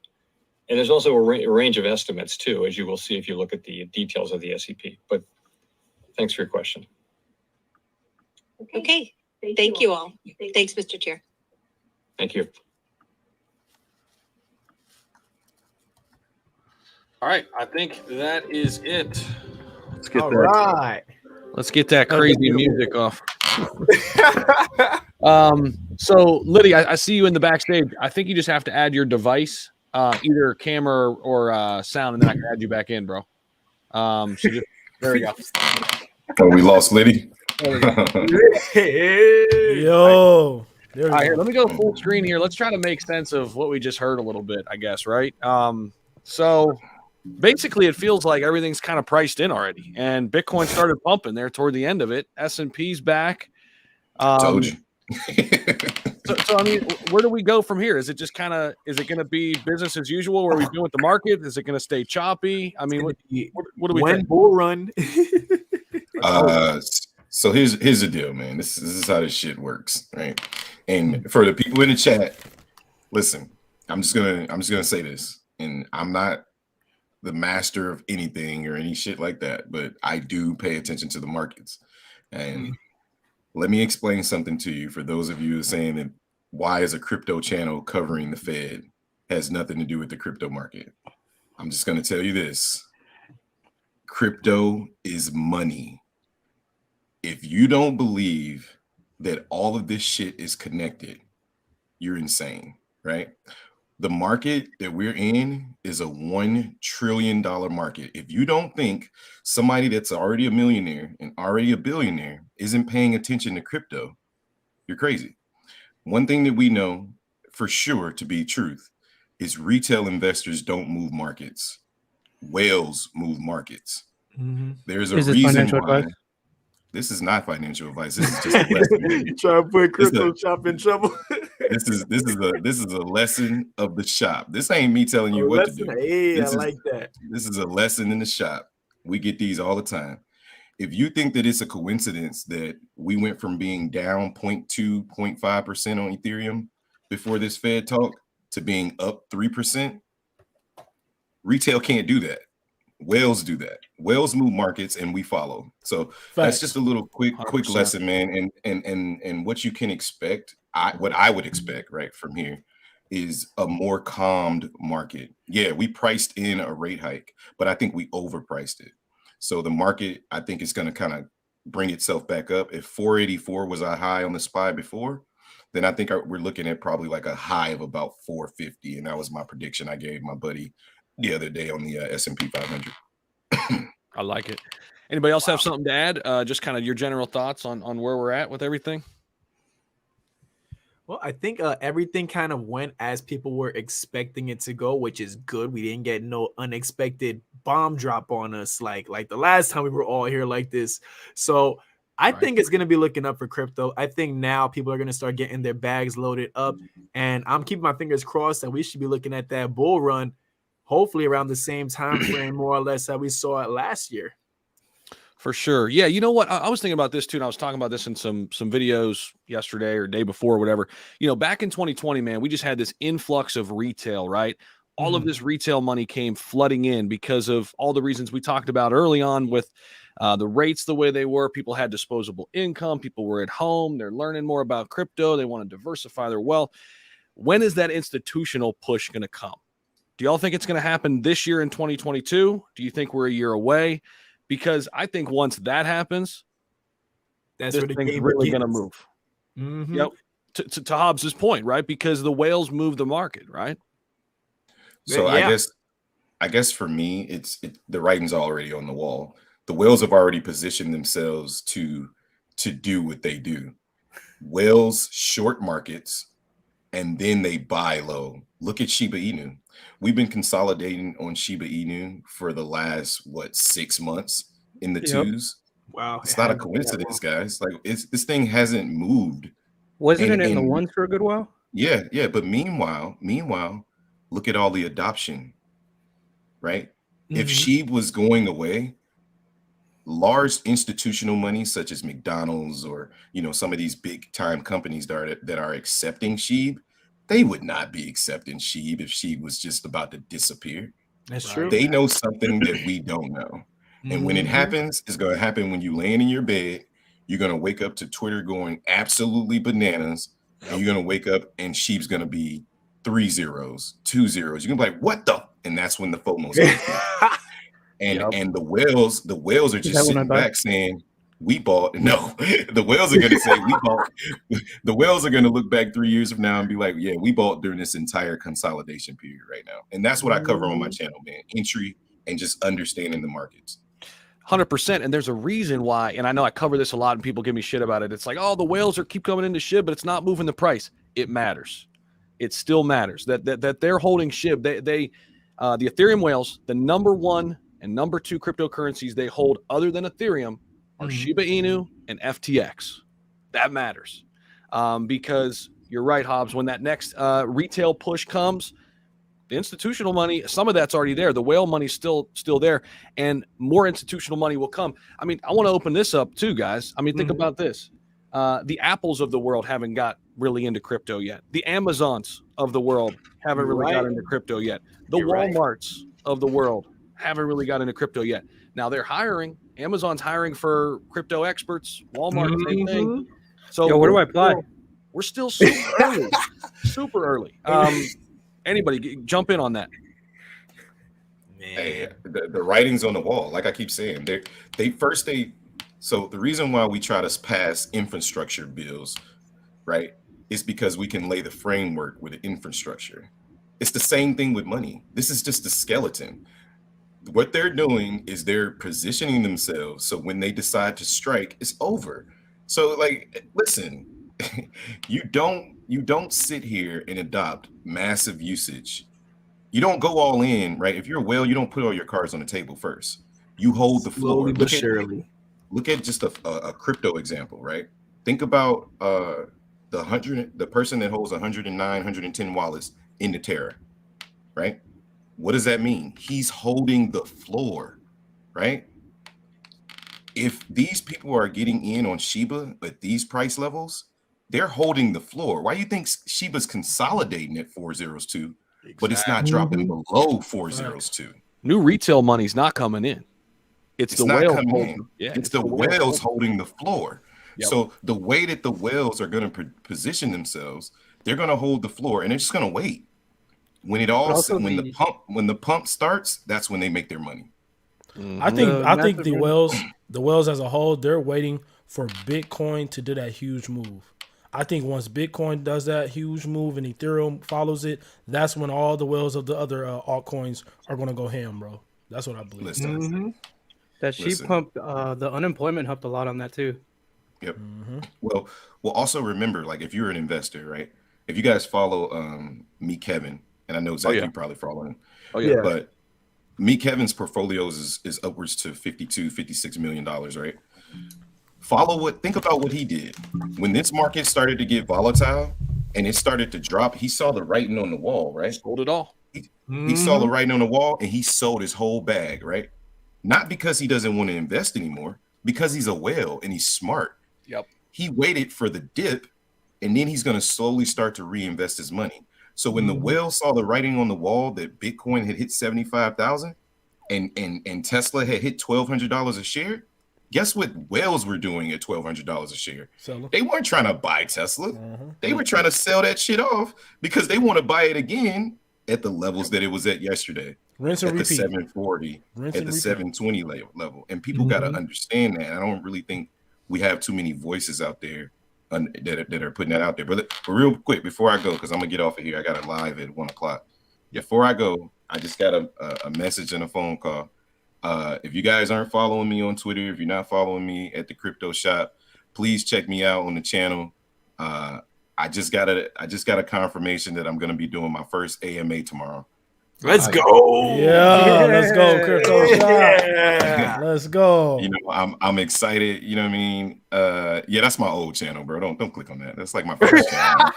And there's also a range of estimates too, as you will see if you look at the details of the SEP. But thanks for your question. Okay, thank you all. Thanks, Mr. Chair. Thank you. All right, I think that is it. Let's get All that. right. Let's get that That's crazy beautiful. music off. So Liddy, I see you in the backstage. I think you just have to add your device, either camera or sound, and then I can add you back in, bro. So just, there we go. Oh, we lost Liddy. There we go. Yo. There we All right, go. here, let me go full screen here. Let's try to make sense of what we just heard a little bit, I guess, right? So basically it feels like everything's kind of priced in already, and Bitcoin started pumping there toward the end of it. S&P's back. Told you. So I mean, where do we go from here? Is it just is it going to be business as usual? Where we doing with the market? Is it going to stay choppy? I mean, what do we One think? bull run. So here's the deal, man. This is how this shit works, right? And for the people in the chat, listen, I'm just gonna say this, and I'm not the master of anything or any shit like that, but I do pay attention to the markets. And let me explain something to you. For those of you saying that why is a crypto channel covering the Fed has nothing to do with the crypto market. I'm just going to tell you this. Crypto is money. If you don't believe that all of this shit is connected, you're insane, right? The market that we're in is a $1 trillion market. If you don't think somebody that's already a millionaire and already a billionaire isn't paying attention to crypto, you're crazy. One thing that we know for sure to be truth is retail investors don't move markets. Whales move markets. There's a Is this reason financial why. advice? This is not financial advice. This is just a lesson. Trying to put crypto shop in trouble. This is a lesson of the shop. This ain't me telling you what to do. Hey, This I is- like that. This is a lesson in the shop. We get these all the time. If you think that it's a coincidence that we went from being down 0.2, 0.5% on Ethereum before this Fed talk to being up 3%, retail can't do that. Whales do that. Whales move markets and we follow. So that's just a little quick 100%. lesson, man. And what you can expect, what I would expect right from here is a more calmed market. Yeah, we priced in a rate hike, but I think we overpriced it. So the market, I think, is going to kind of bring itself back up. If 484 was a high on the SPY before, then I think we're looking at probably like a high of about 450. And that was my prediction I gave my buddy the other day on the S&P 500. I like it. Anybody else have something to add? Just kind of your general thoughts on where we're at with everything? Well, I think everything kind of went as people were expecting it to go, which is good. We didn't get no unexpected bomb drop on us like the last time we were all here like this. So I think it's going to be looking up for crypto. I think now people are going to start getting their bags loaded up, and I'm keeping my fingers crossed that we should be looking at that bull run, hopefully around the same time frame, more or less, that we saw it last year. For sure. Yeah. You know what? I was thinking about this too. And I was talking about this in some videos yesterday or day before, or whatever. Back in 2020, man, we just had this influx of retail, right? All of this retail money came flooding in because of all the reasons we talked about early on with the rates the way they were. People had disposable income. People were at home. They're learning more about crypto. They want to diversify their wealth. When is that institutional push going to come? Do y'all think it's going to happen this year in 2022? Do you think we're a year away? Because I think once that happens, that's this where the thing's game really begins. going to move. Mm-hmm. Yep. To Hobbs's point, right? Because the whales move the market, right? So Yeah. I guess for me, the writing's already on the wall. The whales have already positioned themselves to do what they do. Whales short markets, and then they buy low. Look at Shiba Inu. We've been consolidating on Shiba Inu for the last 6 months in the twos. Wow, It's not a coincidence, guys. Like this thing hasn't moved. Wasn't And- it in the and- ones for a good while? Yeah. But meanwhile, look at all the adoption, right? If SHIB was going away, large institutional money such as McDonald's or some of these big time companies that are accepting SHIB, they would not be accepting SHIB if SHIB was just about to disappear. That's true. They know something that we don't know. And when it happens, it's going to happen when you land in your bed. You're going to wake up to Twitter going absolutely bananas. And you're going to wake up and SHIB's going to be 3 zeros, 2 zeros. You're going to be like, what the? And that's when the FOMO's going to and the whales are just sitting back saying, we bought. No, the whales are going to say we bought. The whales are going to look back 3 years from now and be like, yeah, we bought during this entire consolidation period right now. And that's what I cover on my channel, man. Entry and just understanding the markets. 100%. And there's a reason why, and I know I cover this a lot and people give me shit about it. It's like, oh, the whales keep coming into SHIB, but it's not moving the price. It matters. It still matters that they're holding SHIB. The Ethereum whales, the number 1 and number 2 cryptocurrencies they hold other than Ethereum are Shiba Inu and FTX. That matters because you're right, Hobbs. When that next retail push comes, the institutional money, some of that's already there. The whale money's still there, and more institutional money will come. I mean, I want to open this up too, guys. I mean, think about this. The Apples of the world haven't got really into crypto yet. The Amazons of the world haven't really got into crypto yet. The Walmarts of the world haven't really got into crypto yet. Now they're hiring. Amazon's hiring for crypto experts. Walmart, same thing. So Yo, where do I apply? We're still super early. Super early. Anybody jump in on that? Hey, the writing's on the wall. Like I keep saying, so the reason why we try to pass infrastructure bills, right, is because we can lay the framework with the infrastructure. It's the same thing with money. This is just the skeleton. What they're doing is they're positioning themselves so when they decide to strike, it's over. So like, listen, you don't sit here and adopt massive usage. You don't go all in, right? If you're a whale, you don't put all your cards on the table first. You hold the floor. Slowly but surely. Look at just a crypto example, right? Think about the person that holds 109, 110 wallets in the Terra, right? What does that mean? He's holding the floor, right? If these people are getting in on Shiba at these price levels, they're holding the floor. Why do you think Shiba's consolidating at 402, but it's not dropping below 402? New retail money's not coming in. It's the not whales coming holding. in. Yeah, it's the whales holding the floor. Yep. So the way that the whales are going to position themselves, they're going to hold the floor and they're just going to wait. When the pump starts, that's when they make their money. I think the whales as a whole, they're waiting for Bitcoin to do that huge move. I think once Bitcoin does that huge move and Ethereum follows it, that's when all the whales of the other altcoins are going to go ham, bro. That's what I believe. Listen. That sheep Listen. pump, the unemployment helped a lot on that too. Yep. Well, also remember, like, if you're an investor, right? If you guys follow Meet Kevin, and I know Zach, you probably follow him. Oh yeah. But Meet Kevin's portfolios is upwards to $56 million, right? Think about what he did. When this market started to get volatile and it started to drop, he saw the writing on the wall, right? Sold it all. He saw the writing on the wall and he sold his whole bag, right? Not because he doesn't want to invest anymore, because he's a whale and he's smart. Yep. He waited for the dip and then he's going to slowly start to reinvest his money. So when the whale saw the writing on the wall that Bitcoin had hit 75,000 and Tesla had hit $1,200 a share, guess what whales were doing at $1,200 a share? They weren't trying to buy Tesla. They were trying to sell that shit off because they want to buy it again at the levels that it was at yesterday. Rinse and at the repeat. 740, Rinse at and the repeat. 720 level. And people got to understand that. I don't really think we have too many voices out there that are putting that out there. But real quick, before I go, because I'm going to get off of here, I got a live at 1 o'clock. Before I go, I just got a message and a phone call. If you guys aren't following me on Twitter, if you're not following me at the Crypto Shop, please check me out on the channel. I just got a confirmation that I'm going to be doing my first AMA tomorrow. Let's go. Yeah, let's go, Crypto Shop. Yeah. Let's go. You know, I'm excited. You know what I mean? Yeah, that's my old channel, bro. Don't click on that. That's like my first channel.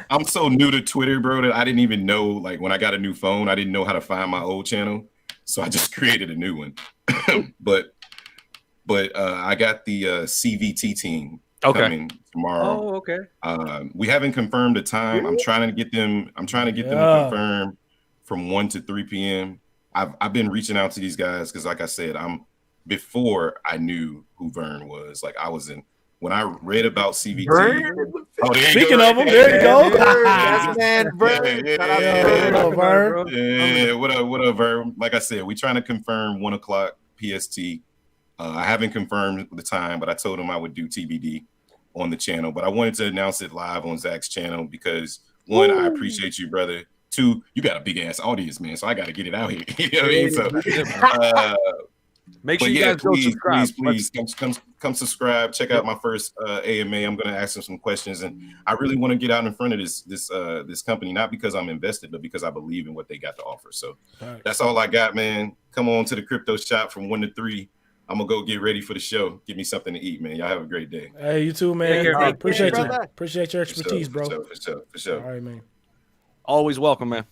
I'm so new to Twitter, bro, that I didn't even know, like, when I got a new phone, I didn't know how to find my old channel. So I just created a new one. but I got the CVT team coming tomorrow. Oh, okay. We haven't confirmed the time. I'm trying to get them to confirm from 1 to 3 p.m. I've been reaching out to these guys because, like I said, before I knew who Vern was. Like, I was in when I read about CVT. Speaking of them, there you go. Yes, man, Vern. Yeah, what up, Vern? Like I said, we trying to confirm 1 o'clock PST. I haven't confirmed the time, but I told him I would do TBD on the channel. But I wanted to announce it live on Zach's channel because, one, I appreciate you, brother. Two, you got a big ass audience, man, so I got to get it out here. You know what I mean? So, make sure you guys go subscribe. Please come subscribe. Check out my first AMA. I'm going to ask them some questions, and I really want to get out in front of this company, not because I'm invested, but because I believe in what they got to offer. So that's all I got, man. Come on to the Crypto Shop from 1 to 3. I'm gonna go get ready for the show. Give me something to eat, man. Y'all have a great day. Hey, you too, man. Appreciate you. Appreciate your expertise, for bro. For sure. All right, man. Always welcome, man.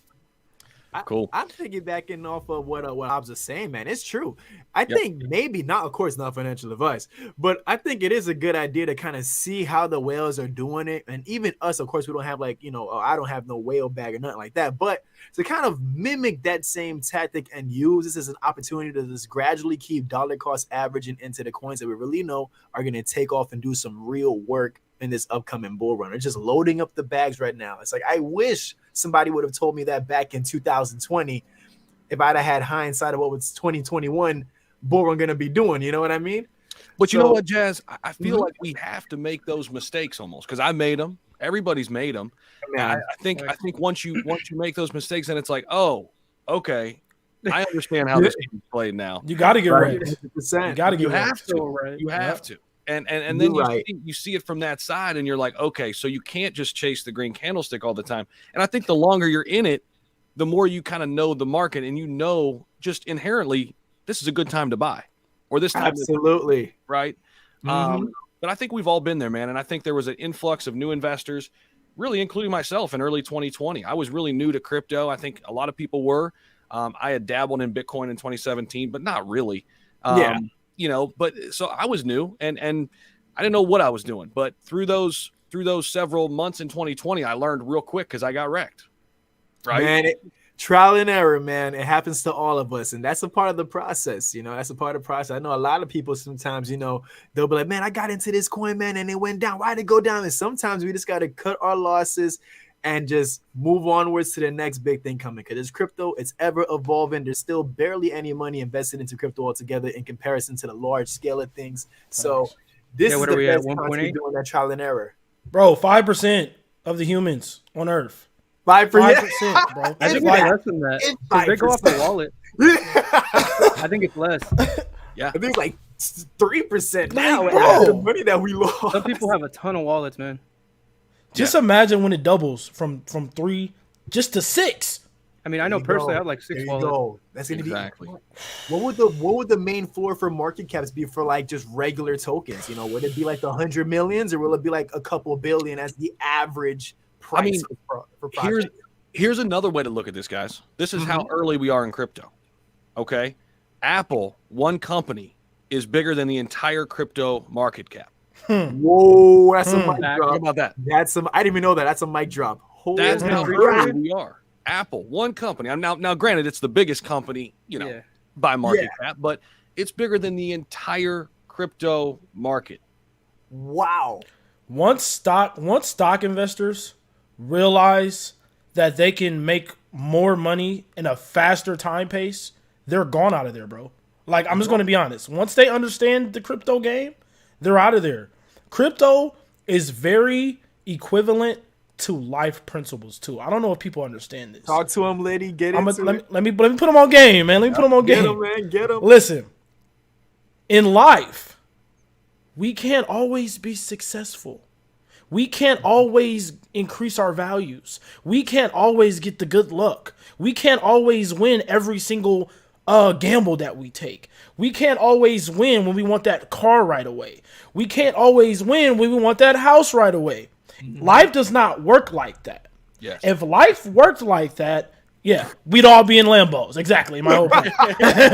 Cool. I'm piggybacking off of what Hobbs was saying, man. It's true. I think maybe not, of course, not financial advice, but I think it is a good idea to kind of see how the whales are doing it. And even us, of course, we don't have I don't have no whale bag or nothing like that, but to kind of mimic that same tactic and use this as an opportunity to just gradually keep dollar cost averaging into the coins that we really know are going to take off and do some real work in this upcoming bull run. It's just loading up the bags right now. It's like, I wish somebody would have told me that back in 2020 if I'd have had hindsight of what was 2021 bull run going to be doing. You know what I mean? But you know what, Jazz? I feel like we have to make those mistakes almost because I made them. Everybody's made them. I think once you make those mistakes, then it's like, oh, okay, I understand how this is played now. You got to get right. You got to get You right. have to. You have to. And then you see it from that side, and you're like, okay, so you can't just chase the green candlestick all the time. And I think the longer you're in it, the more you kind of know the market, and you know just inherently this is a good time to buy, or this time absolutely right. But I think we've all been there, man. And I think there was an influx of new investors, really including myself in early 2020. I was really new to crypto. I think a lot of people were. I had dabbled in Bitcoin in 2017, but not really. But so I was new and I didn't know what I was doing. But through those several months in 2020, I learned real quick because I got wrecked. Right. Man, trial and error, man. It happens to all of us. And that's a part of the process. That's a part of the process. I know a lot of people sometimes, they'll be like, man, I got into this coin, man, and it went down. Why did it go down? And sometimes we just got to cut our losses and just move onwards to the next big thing coming. Because it's crypto, it's ever evolving. There's still barely any money invested into crypto altogether in comparison to the large scale of things. So This Yeah, is what the are we at, best country 1.8? doing that trial and error. Bro, 5% of the humans on Earth. 5%, 5%, bro. I think If it's that. less than that. If 'Cause they go off the 5%. wallet. I think it's less. Yeah. I think it's like 3% now. Like, After the bro. money that we lost. Some people have a ton of wallets, man. Just imagine when it doubles from 3 just to 6. I mean, I know personally I have like 6 There you wallets. go. That's gonna Exactly. be. What would the main floor for market caps be for like just regular tokens? You know, would it be like 100 millions, or will it be like a couple billion as the average price? I mean, for projects? here's another way to look at this, guys. This is how early we are in crypto. Okay, Apple, one company, is bigger than the entire crypto market cap. Whoa, that's a mic Think drop. about that. That's some. I didn't even know that. That's a mic drop. Holy That's how crap. early we are. Apple, one company. Now, granted, it's the biggest company, by market cap, but it's bigger than the entire crypto market. Wow. Once stock investors realize that they can make more money in a faster time pace, they're gone out of there, bro. Like, I'm just going to be honest. Once they understand the crypto game, they're out of there. Crypto is very equivalent to life principles too. I don't know if people understand this. Talk to him, lady. Get into it. Let me put them on game, man. Let me put them on Get game. him, man. Get him. Listen, in life, we can't always be successful. We can't always increase our values. We can't always get the good luck. We can't always win every single gamble that we take. We can't always win when we want that car right away. We can't always win when we want that house right away. Life does not work like that. Yes. If life worked like that, yeah, we'd all be in Lambos. Exactly. My whole point.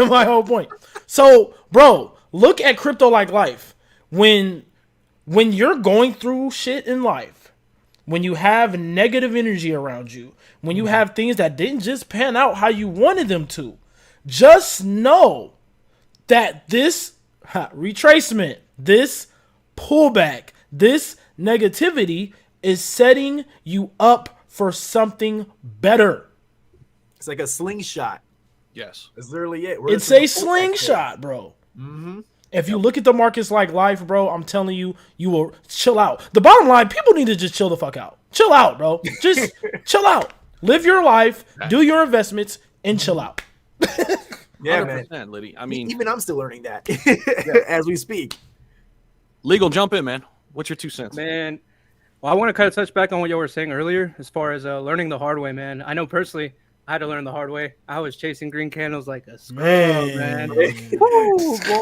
My whole point. So, bro, look at crypto like life. When you're going through shit in life, when you have negative energy around you, when you have things that didn't just pan out how you wanted them to, just know that this retracement, this pullback, this negativity is setting you up for something better. It's like a slingshot. Yes. That's literally it. It's a slingshot, bro. Mm-hmm. If you look at the markets like life, bro, I'm telling you, you will chill out. The bottom line, people need to just chill the fuck out. Chill out, bro. Just chill out. Live your life, do your investments, and chill out. Yeah, 100%, man. Liddy. I mean, even I'm still learning that as we speak. Legal, jump in, man. What's your 2 cents? Man, well, I want to kind of touch back on what you were saying earlier as far as learning the hard way, man. I know personally, I had to learn the hard way. I was chasing green candles like a scrub, man. Woo, boy,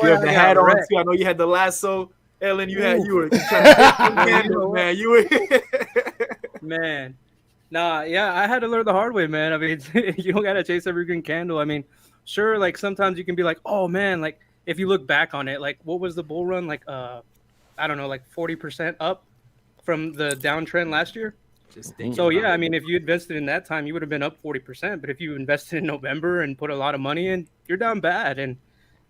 You have the I hat got on wrecked. too. I know you had the lasso. Ellen, you were trying to get the candle, man. You were Man. Nah, yeah, I had to learn the hard way, man. I mean, you don't gotta chase every green candle. I mean, sure, like sometimes you can be like, oh man, like if you look back on it, like what was the bull run? Like I don't know, like 40% up from the downtrend last year. So yeah, I mean, if you invested in that time, you would have been up 40%. But if you invested in November and put a lot of money in, you're down bad. And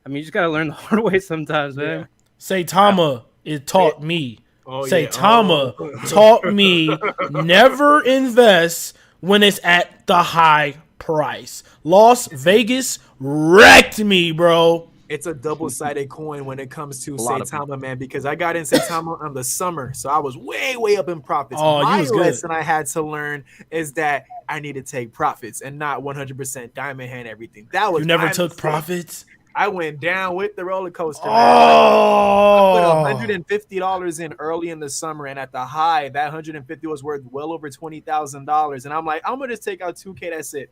I mean, you just gotta learn the hard way sometimes, man. Saitama, it taught me. Oh, yeah. Saitama Oh. taught me never invest when it's at the high price. Las Vegas wrecked me, bro. It's a double-sided coin when it comes to lot of Saitama, man, because I got in Saitama on the summer, so I was way up in profits. Oh, you My was good. lesson I had to learn is that I need to take profits and not 100% diamond hand everything. That was You never my took mistake. profits? I went down with the roller coaster. Man. Oh. I put $150 in early in the summer, and at the high, that 150 was worth well over $20,000. And I'm like, I'm gonna just take out 2K. That's it.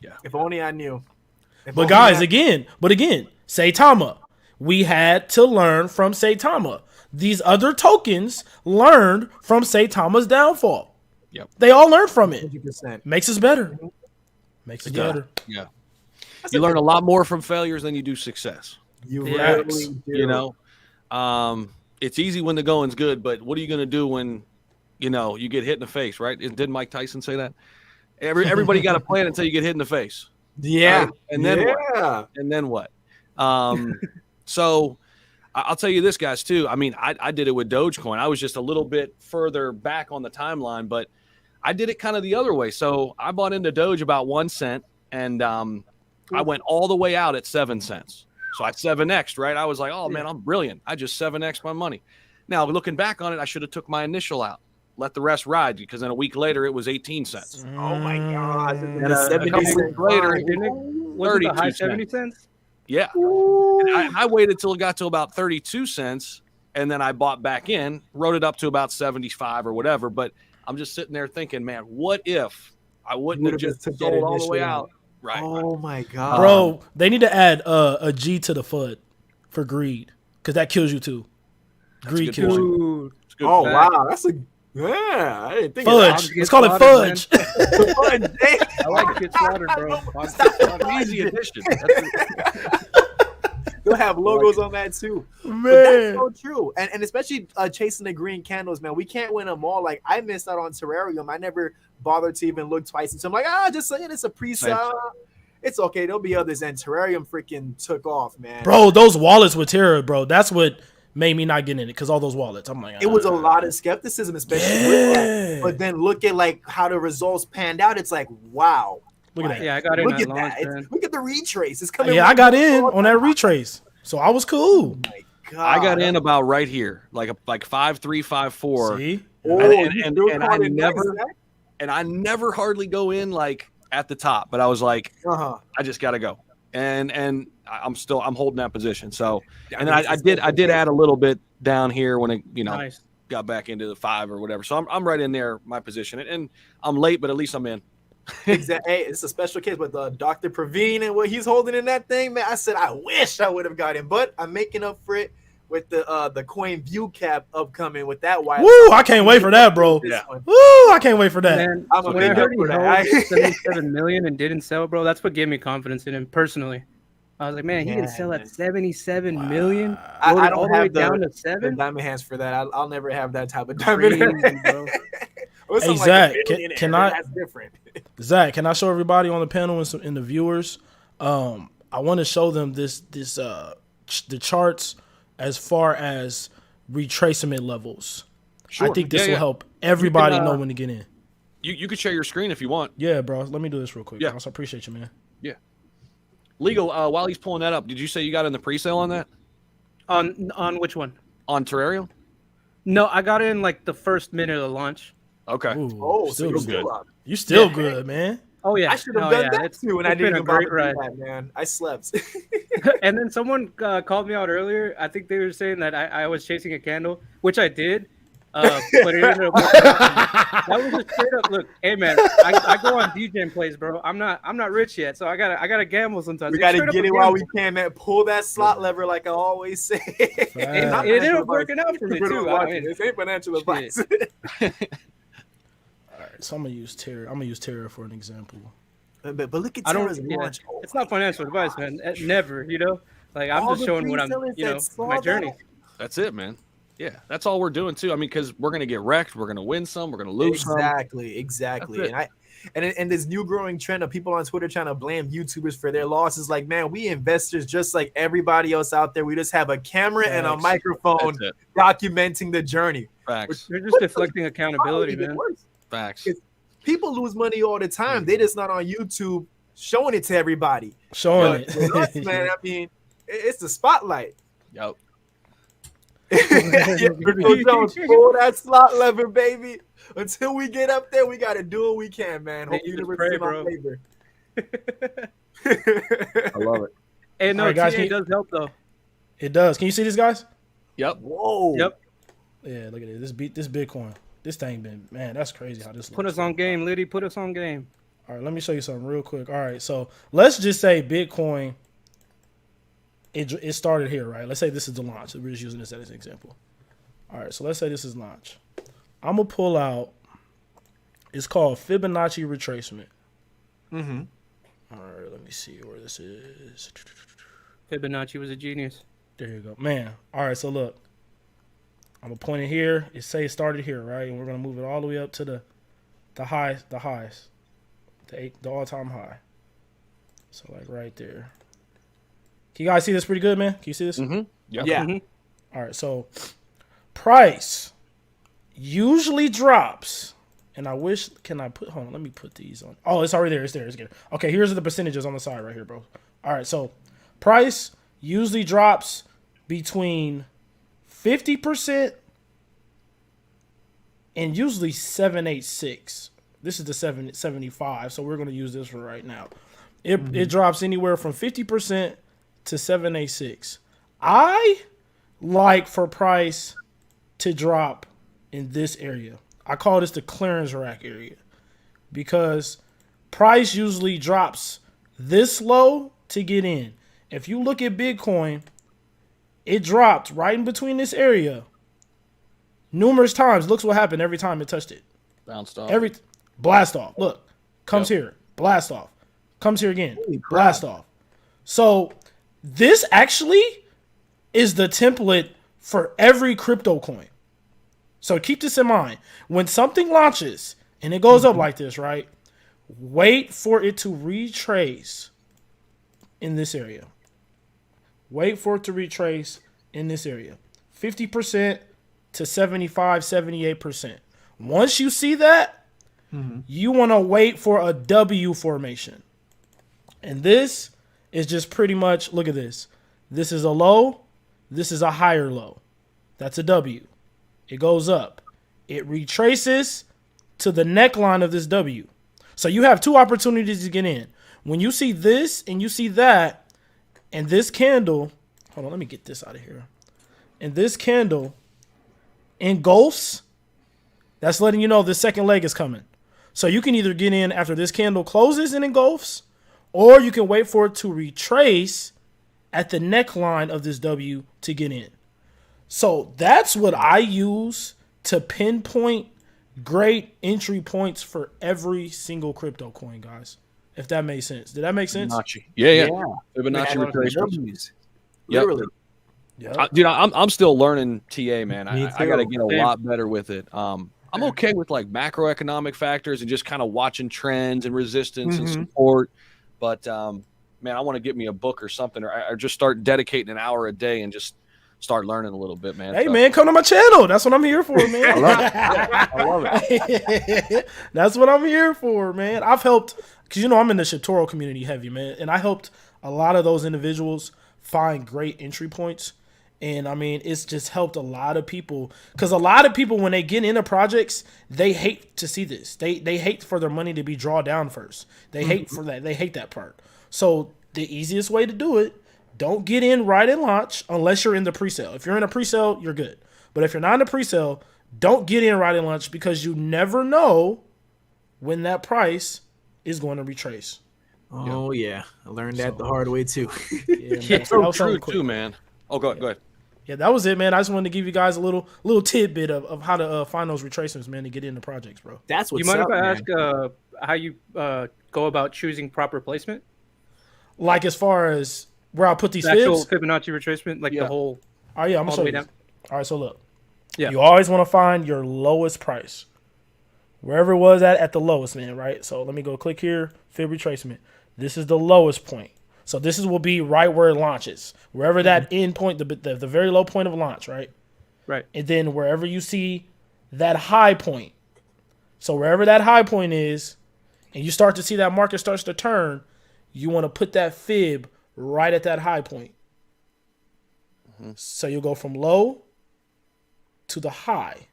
Yeah. If only I knew. If But only guys, I- again, Saitama. We had to learn from Saitama. These other tokens learned from Saitama's downfall. Yep. They all learned from it. 100%. Makes us better. Makes us Yeah. better. Yeah. You learn a lot more from failures than you do success. You Yeah. really do. You know, it's easy when the going's good, but what are you going to do when, you get hit in the face, right? Didn't Mike Tyson say that? Everybody got a plan until you get hit in the face. Yeah. Right? And then yeah. what? And then what? So I'll tell you this, guys, too. I mean, I did it with Dogecoin. I was just a little bit further back on the timeline, but I did it kind of the other way. So I bought into Doge about 1 cent, and I went all the way out at 7 cents. So I 7X'd, right? I was like, oh man, I'm brilliant. I just 7X'd my money. Now looking back on it, I should have took my initial out, let the rest ride, because then a week later it was 18 cents. Oh my God. And a couple weeks later, it was Was it the high 32 70 cents. cents? Yeah. And I waited till it got to about 32 cents, and then I bought back in, wrote it up to about 75 or whatever. But I'm just sitting there thinking, man, what if I wouldn't have just took that sold all the way initial out? Right. Oh my God. Bro, they need to add a G to the FUD for greed, because that kills you too. Greed kills you. Oh wow, that's a I didn't think Fudge. of that. Let's call it fudge. I like get slaughtered, bro. Easy addition. They'll have logos on that too. Man. But that's so true. And especially chasing the green candles, man. We can't win them all. Like, I missed out on Terrarium. I never bothered to even look twice. And so I'm like, just saying it's a pre-sale. It's okay. There'll be others. And Terrarium freaking took off, man. Bro, those wallets with Terra, bro, that's what made me not get in it, because all those wallets. I'm like, it was a lot of skepticism, especially with that. But then look at like how the results panned out. It's like, wow. Look at that. Yeah, I got in Look at at launch, that. man. Look at the retrace. It's coming. Yeah, I got in on that retrace, so I was cool. I got in about right here, like 5.3, 5.4. See? And I never hardly go in like at the top, but I was like, I just got to go. And I'm holding that position. So, and then I did add a little bit down here when it, Nice. got back into the 5 or whatever. So I'm right in there, my position, and I'm late, but at least I'm in. Exactly. Hey, it's a special case with Dr. Praveen and what he's holding in that thing, man. I said I wish I would have got in, but I'm making up for it with the coin view cap upcoming with that wire. Woo! I can't wait for that, bro. Yeah. Woo! I can't wait for that. Man, I'm a when I big heard up he for that. held 77 million and didn't sell, bro, that's what gave me confidence in him personally. I was like, man, he can sell at 77 million. I Loaded don't all the way have down to the 7. diamond hands for that. I'll never have that type of diamond Crazy, hand. bro. Hey, Zach, can I? That's different. Zach, can I show everybody on the panel and the viewers? I want to show them the charts as far as retracement levels. Sure. I think this Yeah, will yeah. help everybody You can, know when to get in. You could share your screen if you want. Yeah, bro. Let me do this real quick. Yeah. I appreciate you, man. Yeah. Legal. While he's pulling that up, did you say you got in the pre-sale on that? On which one? On Terrarium? No, I got in like the first minute of launch. Okay. Ooh, so still you're good. good. You still good, man. Oh yeah, I should have Oh, done yeah. that It's- too, and I it's didn't been a even bother great to do ride. that, man. I slept. And then someone called me out earlier. I think they were saying that I was chasing a candle, which I did. But it ended up working out. That was just straight up. Look, hey man, I go on DJ plays, bro. I'm not rich yet, so I gotta gamble sometimes. We It's gotta straight up get a it while we gamble. can, man. Pull that slot lever, like I always say. And it ended up working out for me too. I mean, This ain't financial advice. All right, so I'm gonna use Terra. I'm gonna use Terra for an example. But look at I don't. Terra's Yeah, launch. it's not financial advice, man. Never, Like I'm All just the showing what I'm, pre-sellers that saw my journey. that. That's it, man. Yeah, that's all we're doing too. I mean, because we're gonna get wrecked, we're gonna win some, we're gonna lose some. Exactly. That's it. And this new growing trend of people on Twitter trying to blame YouTubers for their losses. Like, man, we investors just like everybody else out there. We just have a camera and a Facts. microphone That's it. documenting the journey. Facts. They're just deflecting accountability, Even man. worse. Facts. People lose money all the time. They just not on YouTube showing it to everybody. Showing But it. us, man, I mean, it's the spotlight. Yep. Yeah, Rico Jones, pull that slot lever, baby. Until we get up there, we got to do what we can, man. Hope you you just never pray, see my bro. favor. I love it. Hey, no, All right, guys, TA does help though. It does. Can you see this, guys? Yep. Whoa. Yep. Yeah, look at it. This Bitcoin. This thing been, man, that's crazy how this Put looks. us on game, Liddy. Put us on game. All right, let me show you something real quick. All right, so let's just say Bitcoin, it started here, right? Let's say this is the launch. We're just using this as an example. All right, so let's say this is launch. I'm going to pull out, it's called Fibonacci retracement. Mm-hmm. All right, let me see where this is. Fibonacci was a genius. There you go. Man, all right, so look. I'm going to point it here. It say it started here, right? And we're going to move it all the way up to the highs, the all-time high. So like right there. Can you guys see this pretty good, man? Can you see this? Mm-hmm. Yep. Yeah. Mm-hmm. All right, so price usually drops. And I wish, can I put, hold on, let me put these on. Oh, it's already there. It's there. It's there. Okay, here's the percentages on the side right here, bro. All right, so price usually drops between 50% and usually 786. This is the 775, so we're going to use this for right now. It drops anywhere from 50% to 786. I like for price to drop in this area. I call this the clearance rack area because price usually drops this low to get in. If you look at Bitcoin, it dropped right in between this area numerous times. Looks what happened every time it touched it. Bounced off. Blast off. Look, comes here, blast off. Comes here again, blast off. So this actually is the template for every crypto coin. So keep this in mind. When something launches and it goes up like this, right? Wait for it to retrace in this area. Wait for it to retrace in this area. 50% to 75, 78%. Once you see that, you want to wait for a W formation. And this is just pretty much, look at this. This is a low. This is a higher low. That's a W. It goes up. It retraces to the neckline of this W. So you have two opportunities to get in. When you see this and you see that, and this candle, hold on, let me get this out of here. And this candle engulfs, that's letting you know the second leg is coming. So you can either get in after this candle closes and engulfs, or you can wait for it to retrace at the neckline of this W to get in. So that's what I use to pinpoint great entry points for every single crypto coin, guys. If that makes sense. Did that make sense? Fibonacci. Yeah. Fibonacci retracement. Literally. Dude, I'm still learning TA, man. Me I got to too. get a lot better with it. I'm okay with like macroeconomic factors and just kind of watching trends and resistance and support. But man, I want to get me a book or something, or just start dedicating an hour a day and just start learning a little bit, man. Hey, man, come to my channel. That's what I'm here for, man. I love it. I love it. That's what I'm here for, man. I've helped, because, I'm in the Shitoro community heavy, man. And I helped a lot of those individuals find great entry points. And, I mean, it's just helped a lot of people. Because a lot of people, when they get into projects, they hate to see this. They hate for their money to be drawn down first. They hate for that. They hate that part. So the easiest way to do it, don't get in right at launch unless you're in the pre-sale. If you're in a pre-sale, you're good. But if you're not in a pre-sale, don't get in right at launch because you never know when that price is going to retrace. Oh, yeah. I learned that the hard way, too. Yeah, so true, too, man. Oh, go ahead. Yeah, that was it, man. I just wanted to give you guys a little tidbit of how to find those retracements, man, to get into projects, bro. That's what's You mind up, if I man. ask how you go about choosing proper placement? Like as far as where I'll put these The actual fibs? Fibonacci retracement, like the whole. Oh, yeah, I'm all going the to way show you. down. All right, so look. Yeah. You always want to find your lowest price. Wherever it was at the lowest, man, right? So let me go click here, fib retracement. This is the lowest point. So this will be right where it launches. Wherever that end point, the very low point of launch, right? Right. And then wherever you see that high point. So wherever that high point is, and you start to see that market starts to turn, you want to put that fib right at that high point. So you'll go from low to the high.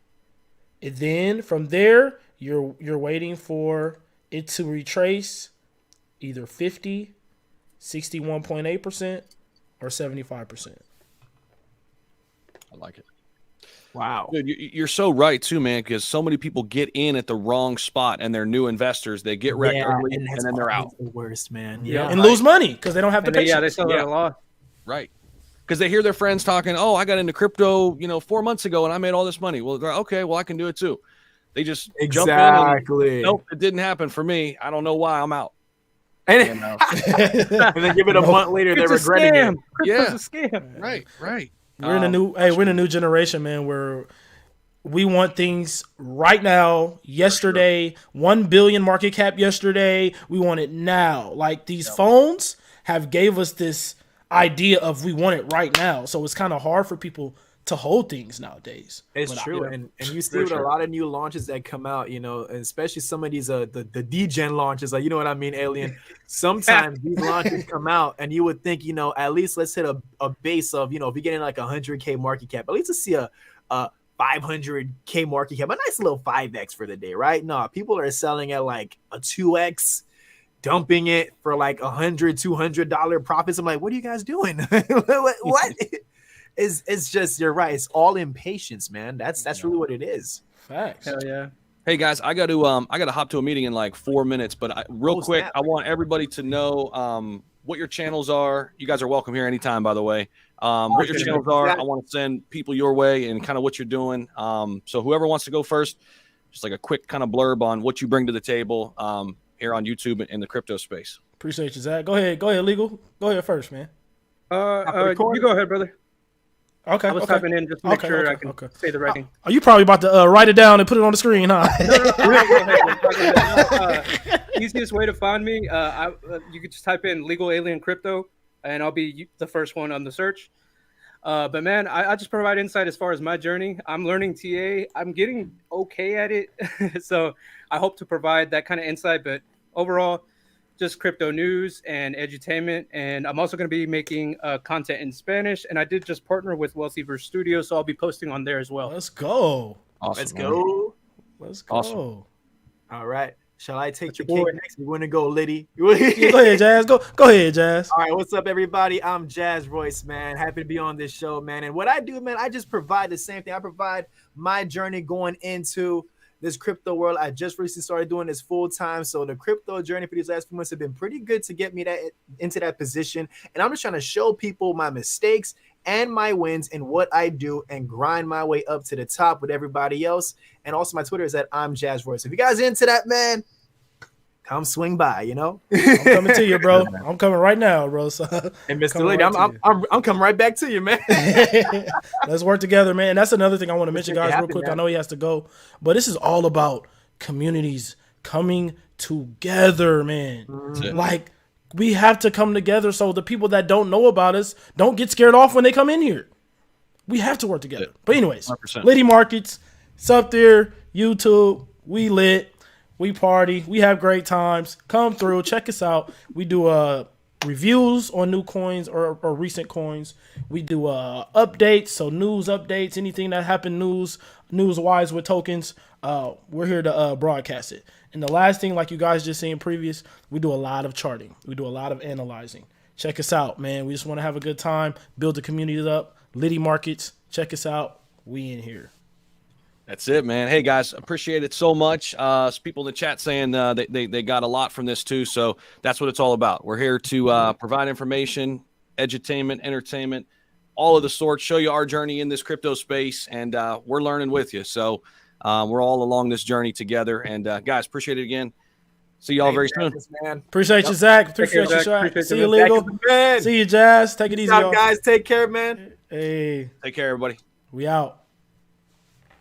And then from there, you're waiting for it to retrace either 50, 61.8%, or 75%. I like it. Wow. Dude, you're so right, too, man, because so many people get in at the wrong spot and they're new investors. They get wrecked early and then they're out. The worst, man. And lose money because they don't have the patience. They sell it a lot. Right. Because they hear their friends talking, oh, I got into crypto, 4 months ago and I made all this money. Well, okay, well, I can do it too. They just jump in and, nope, it didn't happen for me. I don't know why I'm out. And, and then give it a month later, they're regretting it. Crypto's a scam. Right. We're in a new generation, man, where we want things right now, yesterday, 1 billion market cap yesterday. We want it now. Like these phones have gave us this idea of we want it right now. So it's kind of hard for people to hold things nowadays. It's But true, and you see For with a sure. lot of new launches that come out, you know, and especially some of these the degen launches, like, you know what I mean, Alien. Sometimes these launches come out, and you would think, you know, at least let's hit a base of, you know, if you're getting like 100K market cap, at least let's see a 500K market cap, a nice little 5x for the day, right? No, people are selling at like a 2x, dumping it for like $100-$200 profits. I'm like, what are you guys doing? What? It's just, you're right. It's all impatience, man. That's really what it is. Facts. Hell yeah. Hey guys, I got to hop to a meeting in like 4 minutes, but real quick, snap. I want everybody to know what your channels are. You guys are welcome here anytime, by the way. What your channels are. I want to send people your way and kind of what you're doing. So whoever wants to go first, just like a quick kind of blurb on what you bring to the table here on YouTube in the crypto space. Appreciate you, Zach. Go ahead, Legal. Go ahead first, man. You go ahead, brother. Okay. I was typing in just to make sure I can say the right thing. Are you probably about to write it down and put it on the screen, huh? Easiest way to find me, you could just type in Legal Alien Crypto, and I'll be the first one on the search. But man, I just provide insight as far as my journey. I'm learning TA. I'm getting okay at it. So I hope to provide that kind of insight. But overall, just crypto news and edutainment. And I'm also going to be making content in Spanish. And I did just partner with Wealthyverse Studio, so I'll be posting on there as well. Let's go. Awesome, Let's go. Let's go. Awesome. All right. Shall I take the boy. cake next? You want to go, Liddy? Yeah, go ahead, Jazz. Go ahead, Jazz. All right, what's up, everybody? I'm Jazz Royce, man. Happy to be on this show, man. And what I do, man, I just provide the same thing. I provide my journey going into this crypto world. I just recently started doing this full time. So the crypto journey for these last few months have been pretty good to get me into that position. And I'm just trying to show people my mistakes and my wins and what I do and grind my way up to the top with everybody else. And also my Twitter is at I'm Jazz Royce. If you guys are into that, man, come swing by, you know. I'm coming to you, bro. I'm coming right now, bro. So, and Mr. Lady, I'm coming right back to you, man. Let's work together, man. And that's another thing I want to mention, make it guys, real happen, quick. man. I know he has to go, but this is all about communities coming together, man. Like, we have to come together so the people that don't know about us don't get scared off when they come in here. We have to work together. But anyways, 100%. Liddy Markets, it's up there, YouTube, we lit. We party. We have great times. Come through. Check us out. We do reviews on new coins or recent coins. We do updates, so news updates, anything that happened news-wise with tokens. We're here to broadcast it. And the last thing, like you guys just seen previous, we do a lot of charting. We do a lot of analyzing. Check us out, man. We just want to have a good time, build the community up. Liddy Markets, check us out. We in here. That's it, man. Hey, guys, appreciate it so much. People in the chat saying they got a lot from this, too. So that's what it's all about. We're here to provide information, edutainment, entertainment, all of the sorts, show you our journey in this crypto space, and we're learning with you. So we're all along this journey together. And, guys, appreciate it again. See y'all very soon. Man. Appreciate you, Zach. Appreciate you, Zach. See you, Legal. See you, Jazz. Take it easy, y'all. Guys, take care, man. Hey. Take care, everybody. We out.